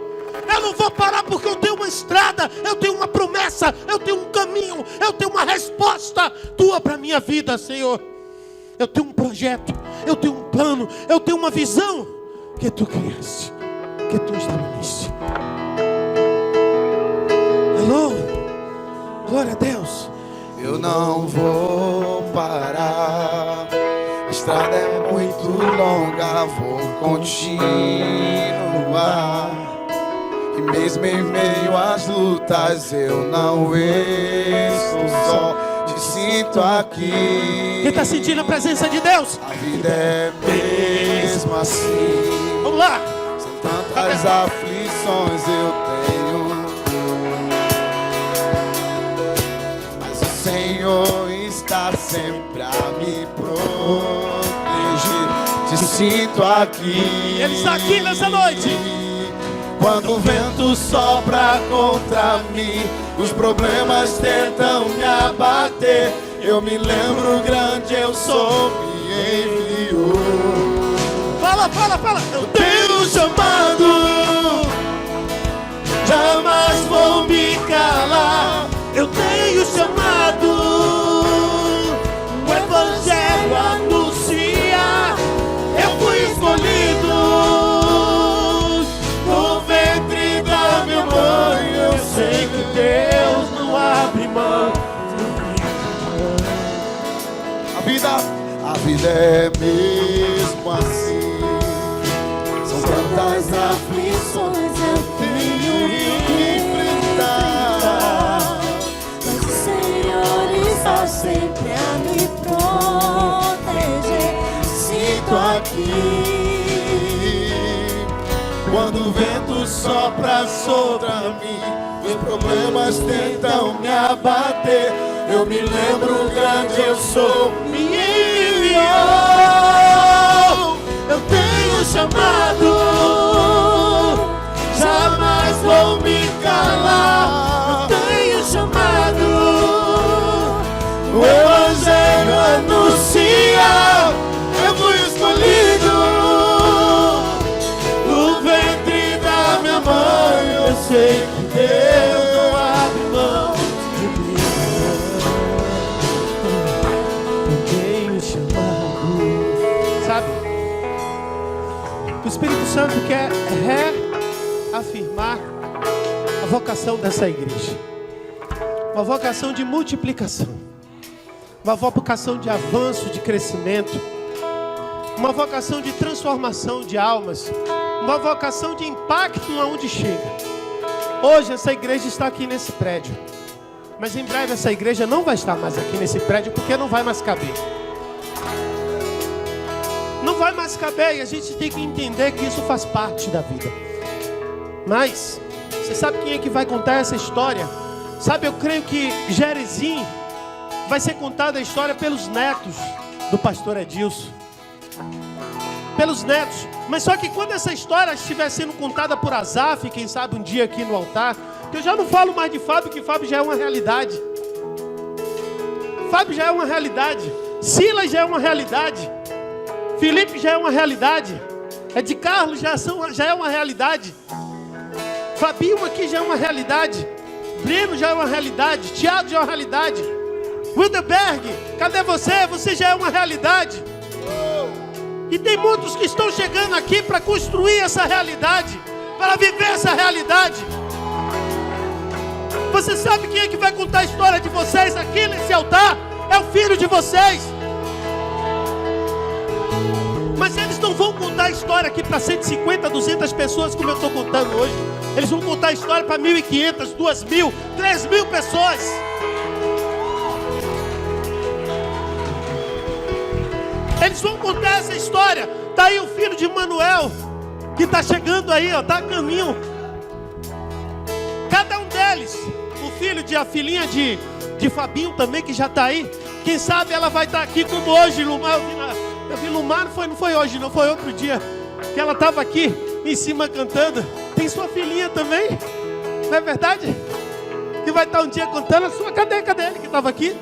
Eu não vou parar porque eu tenho uma estrada, eu tenho uma promessa, eu tenho um caminho, eu tenho uma resposta tua para a minha vida, Senhor. Eu tenho um projeto, eu tenho um plano, eu tenho uma visão que tu criaste, que tu estabeleceste. Alô? Glória a Deus. Eu não vou parar, a estrada é muito longa, vou continuar. E mesmo em meio às lutas eu não estou só, te sinto aqui. Quem está sentindo a presença de Deus? A vida é mesmo assim. Vamos lá. São tantas aflições eu tenho, mas o Senhor está sempre a me proteger. Te sinto aqui. Ele está aqui nessa noite. Quando o vento sopra contra mim, os problemas tentam me abater. Eu me lembro, grande eu sou, me enviou. Fala. Eu tenho chamado, jamais vou me calar. Eu tenho chamado, o Evangelho anuncia. Eu fui escolhido no ventre da minha mãe. Eu sei que Deus não abre mão. A vida é mesmo assim. São tantas aflições eu tenho que enfrentar, mas o Senhor está sempre a me proteger. sinto aqui. Quando o vento sopra contra mim, os problemas tentam me abater. Eu me lembro, grande eu sou, me enviou. Eu tenho chamado, jamais vou me calar. Eu tenho chamado, o Evangelho anuncia. Eu fui escolhido no ventre da minha mãe. Eu sei que Deus não abre mão de mim. eu tenho chamado. Sabe? O Espírito Santo quer reafirmar a vocação dessa igreja. Uma vocação de multiplicação. Uma vocação de avanço, de crescimento. Uma vocação de transformação de almas. Uma vocação de impacto aonde chega. Hoje essa igreja está aqui nesse prédio. Mas em breve essa igreja não vai estar mais aqui nesse prédio porque não vai mais caber. Não vai mais caber e a gente tem que entender que isso faz parte da vida. Mas, você sabe quem é que vai contar essa história? Sabe, eu creio que Jerezim vai ser contada a história pelos netos do pastor Edilson. Pelos netos. Mas só que quando essa história estiver sendo contada por Asaf, quem sabe um dia aqui no altar, que eu já não falo mais de Fábio, que Fábio já é uma realidade. Fábio já é uma realidade. Silas já é uma realidade. Felipe já é uma realidade. Ed Carlos já é uma realidade. Fabinho aqui já é uma realidade. Breno já é uma realidade. Thiago já é uma realidade. Wilderberg, cadê você? Você já é uma realidade. E tem muitos que estão chegando aqui para construir essa realidade, para viver essa realidade. Você sabe quem é que vai contar a história de vocês aqui nesse altar? É o filho de vocês. Mas eles não vão contar a história aqui para 150, 200 pessoas como eu estou contando hoje. Eles vão contar a história para 1.500, 2.000, 3.000 pessoas. Eles vão contar essa história. Está aí o filho de Manuel, que está chegando aí, está a caminho. Cada um deles, o a filhinha de Fabinho também, que já está aí. Quem sabe ela vai estar aqui como hoje, Lumar. Eu vi Lumar, não foi hoje, não foi outro dia, que ela estava aqui em cima cantando. Tem sua filhinha também, não é verdade? Que vai estar um dia cantando a sua. Cadê ele que estava aqui?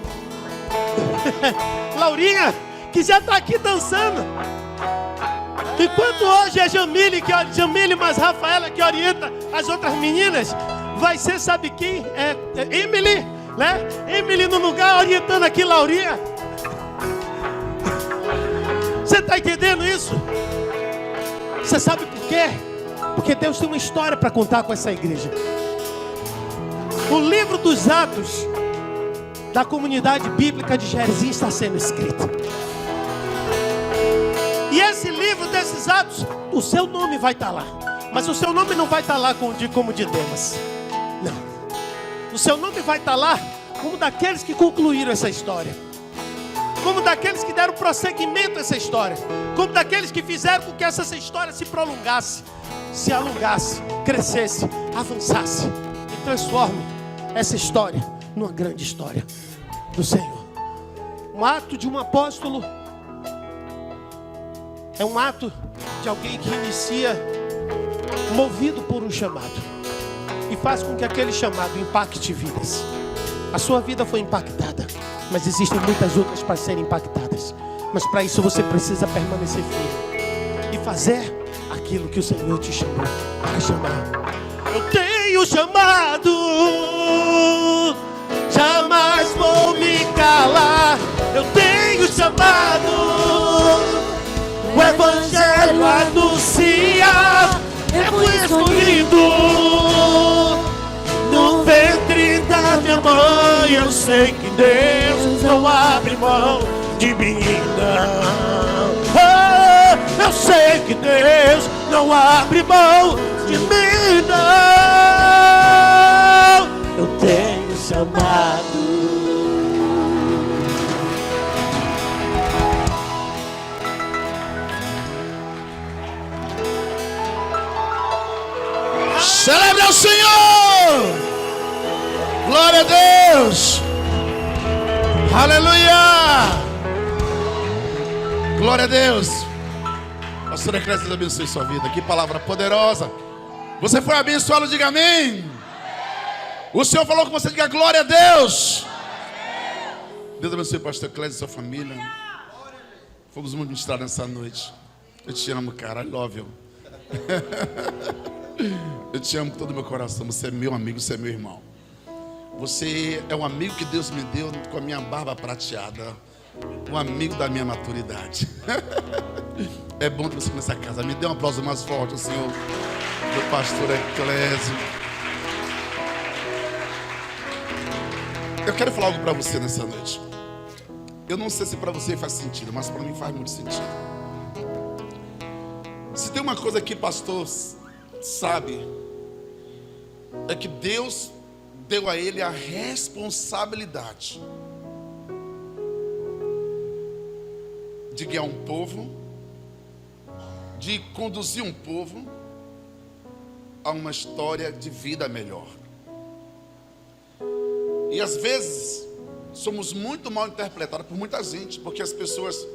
Laurinha, que já está aqui dançando. Enquanto hoje é Jamile mais Rafaela que orienta as outras meninas, vai ser, sabe quem? É Emily, né? Emily no lugar orientando aqui Laurinha. Você está entendendo isso? Você sabe por quê? Porque Deus tem uma história para contar com essa igreja. O livro dos Atos da comunidade bíblica de Gerizim está sendo escrito. E esse livro desses Atos, o seu nome vai estar lá. Mas o seu nome não vai estar lá como de Demas. Não. O seu nome vai estar lá como daqueles que concluíram essa história. Como daqueles que deram prosseguimento a essa história. Como daqueles que fizeram com que essa história se prolongasse, se alongasse, crescesse, avançasse e transforme essa história numa grande história do Senhor. Um ato de um apóstolo é um ato de alguém que inicia movido por um chamado e faz com que aquele chamado impacte vidas. A sua vida foi impactada, mas existem muitas outras para serem impactadas. Mas para isso você precisa permanecer firme e fazer aquilo que o Senhor te chamou para chamar. Eu tenho chamado, jamais vou me calar. Eu tenho chamado, o Evangelho anuncia. Eu fui escolhido no ventre da minha mãe. Eu sei que Deus não abre mão de mim, não. Oh, eu sei que Deus não abre mão de mim, não. Eu tenho chamado. Celebre ao Senhor! Glória a Deus! Aleluia! Glória a Deus! Pastor Eclésia, abençoe sua vida. Que palavra poderosa! Você foi abençoado, diga amém! O Senhor falou com você, diga glória a Deus! Deus abençoe o pastor Eclésia e sua família. Fomos muito ministrados nessa noite. Eu te amo, cara. I love you. Eu te amo com todo o meu coração. Você é meu amigo, você é meu irmão. Você é um amigo que Deus me deu com a minha barba prateada. Um amigo da minha maturidade. É bom ter você nessa casa. Me dê um aplauso mais forte ao Senhor, do pastor Eclésio. Eu quero falar algo para você nessa noite. Eu não sei se para você faz sentido, mas para mim faz muito sentido. Se tem uma coisa que pastor sabe, é que Deus deu a ele a responsabilidade de guiar um povo, de conduzir um povo a uma história de vida melhor. E às vezes somos muito mal interpretados por muita gente, porque as pessoas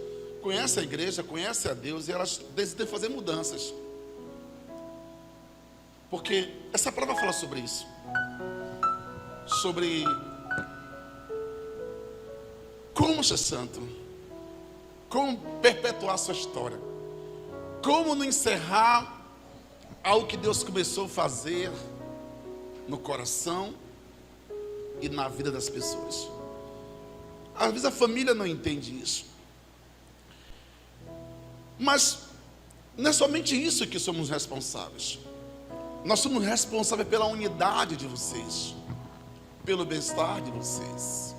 conhecem a igreja, conhecem a Deus e elas decidem fazer mudanças. Porque essa palavra fala sobre isso. Sobre como ser santo, como perpetuar sua história, como não encerrar algo que Deus começou a fazer no coração e na vida das pessoas. Às vezes a família não entende isso. Mas não é somente isso que somos responsáveis. Nós somos responsáveis pela unidade de vocês, pelo bem-estar de vocês.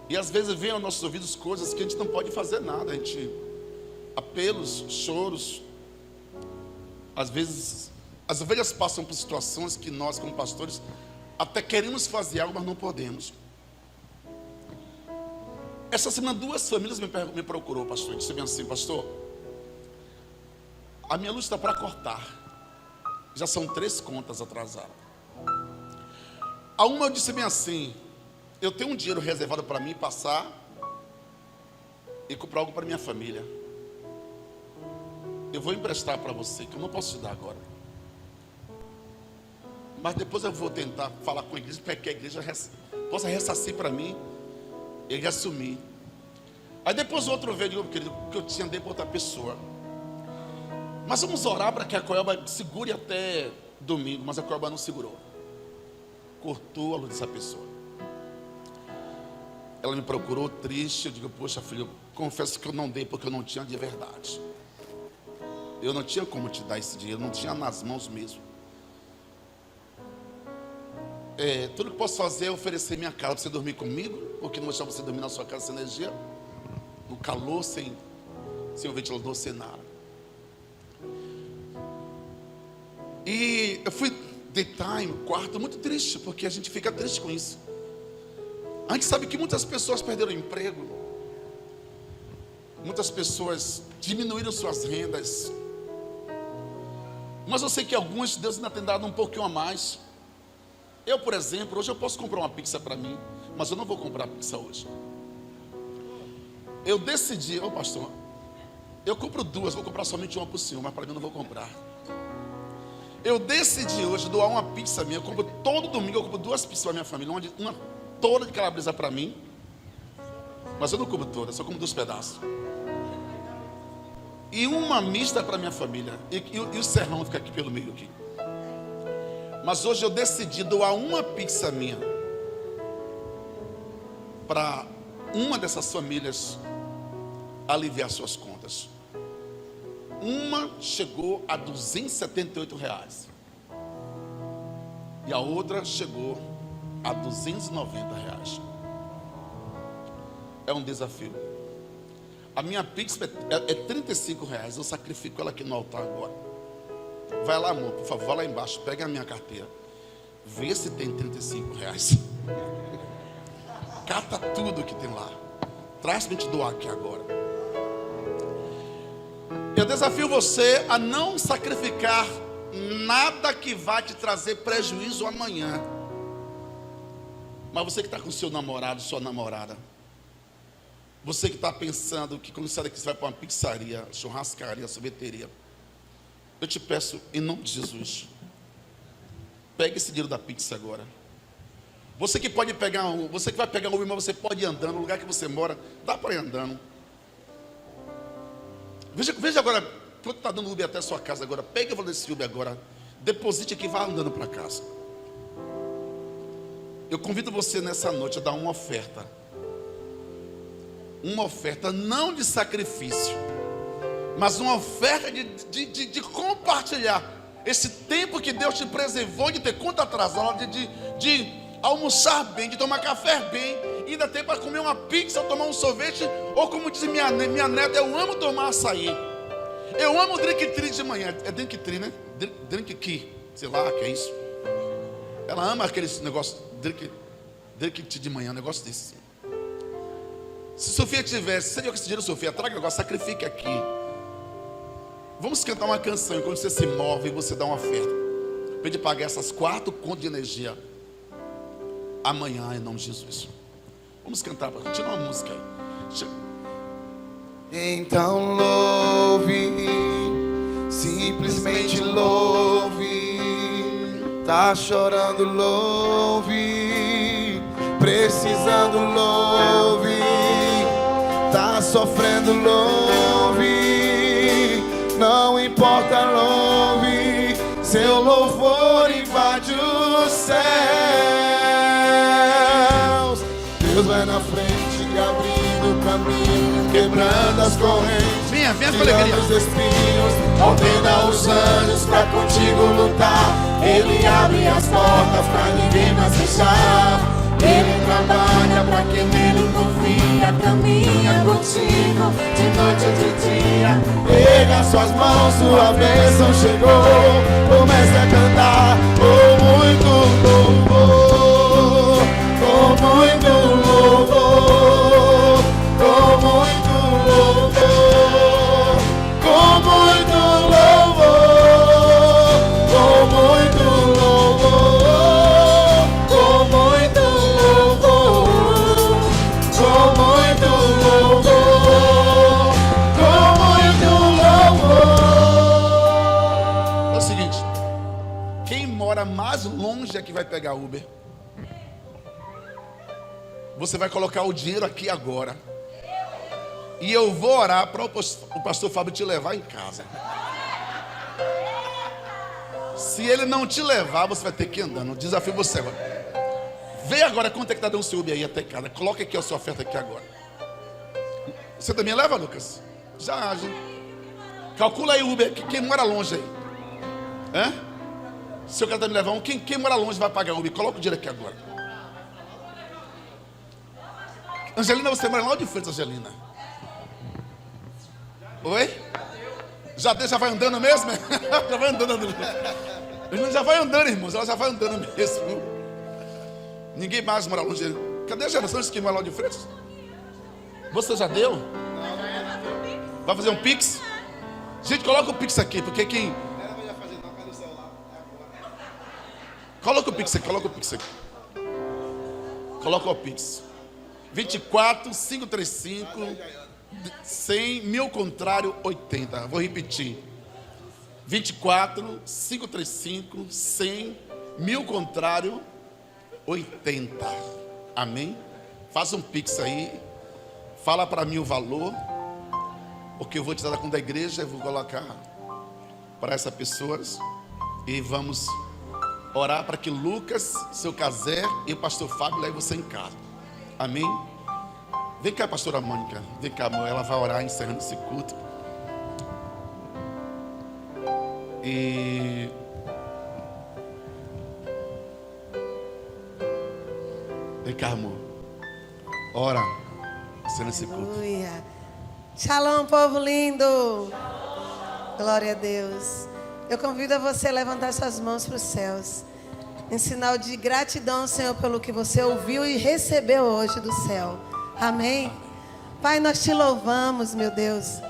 E às vezes vem aos nossos ouvidos coisas que a gente não pode fazer nada. Apelos, choros. Às vezes as ovelhas passam por situações que nós, como pastores, até queremos fazer algo, mas não podemos. Essa semana 2 famílias me procurou, pastor, e disse bem assim: pastor, a minha luz está para cortar. Já são 3 contas atrasadas. A uma eu disse bem assim: eu tenho um dinheiro reservado para mim passar e comprar algo para minha família. Eu vou emprestar para você, que eu não posso te dar agora. Mas depois eu vou tentar falar com a igreja, para que a igreja possa ressarcir para mim, ele assumir. Aí depois o outro veio e disse: querido, que eu tinha dei para outra pessoa. Mas vamos orar para que a Coelba segure até domingo. Mas a Coelba não segurou. Cortou a luz dessa pessoa. Ela me procurou triste. Eu digo: poxa, filho, eu confesso que eu não dei porque eu não tinha de verdade. Eu não tinha como te dar esse dinheiro, não tinha nas mãos mesmo. Tudo que eu posso fazer é oferecer minha casa para você dormir comigo, porque não vou deixar você dormir na sua casa sem energia, no calor, sem o ventilador, sem nada. E eu fui deitar no quarto muito triste, porque a gente fica triste com isso. A gente sabe que muitas pessoas perderam o emprego, muitas pessoas diminuíram suas rendas, mas eu sei que alguns Deus ainda tem dado um pouquinho a mais. Eu, por exemplo, hoje eu posso comprar uma pizza para mim, mas eu não vou comprar pizza hoje. Eu decidi: pastor, eu compro duas, vou comprar somente uma por senhor, mas para mim eu não vou comprar. Eu decidi hoje doar uma pizza minha. Eu compro todo domingo, eu compro duas pizzas para minha família, uma toda de calabresa para mim, mas eu não como toda, só como 2 pedaços. E uma mista para minha família, e o serrão fica aqui pelo meio aqui. Mas hoje eu decidi doar uma pizza minha para uma dessas famílias aliviar suas contas. Uma chegou a R$278 e a outra chegou a R$290. É um desafio. A minha pizza é R$35. Eu sacrifico ela aqui no altar agora. Vai lá, amor, por favor, vai lá embaixo, pega a minha carteira, vê se tem R$35. Cata tudo que tem lá, traz para te doar aqui agora. Eu desafio você a não sacrificar nada que vai te trazer prejuízo amanhã. Mas você que está com seu namorado, sua namorada, você que está pensando que quando você vai para uma pizzaria, churrascaria, sorveteria, eu te peço, em nome de Jesus, pegue esse dinheiro da pizza agora. Você que pode pegar você que vai pegar um Uber, mas você pode ir andando, no lugar que você mora, dá para ir andando. Veja agora, quando está dando Uber até a sua casa agora, pegue o valor desse Uber agora, deposite aqui e vá andando para casa. Eu convido você nessa noite a dar uma oferta não de sacrifício, mas uma oferta de compartilhar esse tempo que Deus te preservou, de ter conta atrasada, de almoçar bem, de tomar café bem, e ainda tem para comer uma pizza, ou tomar um sorvete, ou como diz minha neta, eu amo tomar açaí. Eu amo drink tree de manhã. É drink tree, né? Drink key, sei lá, que é isso. Ela ama aqueles negócios, drink tea de manhã, um negócio desse. Se Sofia tivesse, seria com esse dinheiro, Sofia, traga agora, sacrifique aqui. Vamos cantar uma canção, enquanto você se move e você dá uma oferta, para ele pagar essas 4 contas de energia amanhã, em nome de Jesus. Vamos cantar, para continuar a música aí. Então louve, simplesmente louve. Tá chorando, louve. Precisando, louve. Tá sofrendo, louve. Não importa, louve. Seu louvor invade os céus. Deus vai na frente, abrindo o caminho, quebrando as correntes, venha com alegria, tirando os espinhos, ordena os anjos pra contigo lutar. Ele abre as portas pra ninguém mais fechar. Ele trabalha pra quem nele confia, caminha contigo de noite e de dia. Pega suas mãos, sua bênção chegou. Comece a cantar com muito louvor, com muito louvor, com muito louvor, com muito louvor, com muito louvor, com muito mais longe é que vai pegar Uber. Você vai colocar o dinheiro aqui agora. E eu vou orar para o pastor Fábio te levar em casa. Se ele não te levar, você vai ter que ir andando. Desafio você agora. Vê agora quanto é que está dando o seu Uber aí até casa. Coloca aqui a sua oferta aqui agora. Você também leva, Lucas? Já, gente. Calcula aí o Uber, quem mora longe aí. Hã? Se eu quero me levar quem mora longe vai pagar o Uber. Coloca o dinheiro aqui agora. Angelina, você mora lá de frente, Angelina. Oi? Já vai andando mesmo? Já vai andando. Ela já vai andando, irmãos. Ela já vai andando mesmo. Ninguém mais mora longe. Cadê a geração de quem mora lá de frente? Você já deu? Vai fazer um pix? Gente, coloca o pix aqui, porque quem... Coloca o pix aqui, coloca o pix aqui. Coloca o pix. 24 535 100 1000 contrário 80. Vou repetir. 24 535 100 1000 contrário 80. Amém? Faz um pix aí. Fala para mim o valor, porque eu vou te dar da conta da igreja, eu vou colocar para essas pessoas e vamos orar para que Lucas, seu Casé e o pastor Fábio levem você em casa. Amém? Vem cá, pastora Mônica. Vem cá, amor. Ela vai orar encerrando esse culto. E vem cá, amor. Ora, encerrando esse culto. Aleluia. Shalom, povo lindo. Glória a Deus. Eu convido a você a levantar suas mãos para os céus, em sinal de gratidão, Senhor, pelo que você ouviu e recebeu hoje do céu. Amém? Pai, nós te louvamos, meu Deus.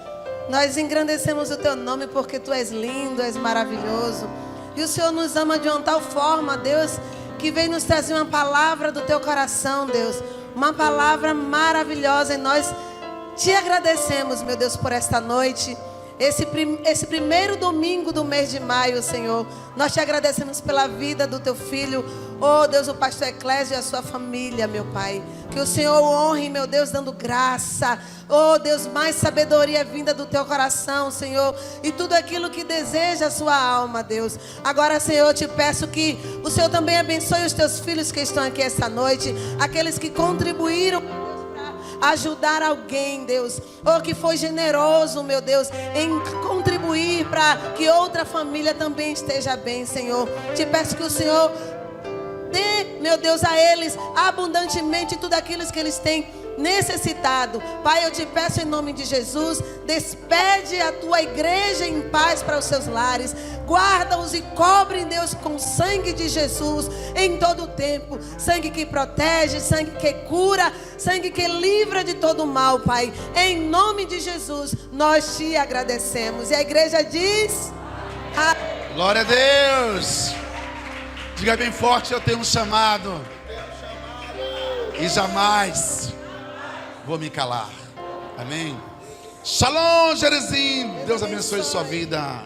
Nós engrandecemos o teu nome porque tu és lindo, és maravilhoso. E o Senhor nos ama de uma tal forma, Deus, que veio nos trazer uma palavra do teu coração, Deus. Uma palavra maravilhosa. E nós te agradecemos, meu Deus, por esta noite. Esse primeiro domingo do mês de maio, Senhor, nós te agradecemos pela vida do teu filho, oh Deus, o pastor Eclésio e a sua família, meu Pai. Que o Senhor o honre, meu Deus, dando graça, oh Deus, mais sabedoria vinda do teu coração, Senhor, e tudo aquilo que deseja a sua alma, Deus. Agora, Senhor, eu te peço que o Senhor também abençoe os teus filhos que estão aqui esta noite, aqueles que contribuíram ajudar alguém, Deus, ou que foi generoso, meu Deus, em contribuir para que outra família também esteja bem, Senhor. Te peço que o Senhor dê, meu Deus, a eles abundantemente tudo aquilo que eles têm necessitado. Pai, eu te peço em nome de Jesus, despede a tua igreja em paz para os seus lares, guarda-os e cobre, Deus, com o sangue de Jesus em todo o tempo, sangue que protege, sangue que cura, sangue que livra de todo o mal, Pai. Em nome de Jesus nós te agradecemos. E a igreja diz: glória a Deus. Diga bem forte: eu tenho um chamado e jamais vou me calar. Amém. Shalom, Jerezinho. Deus abençoe sua vida.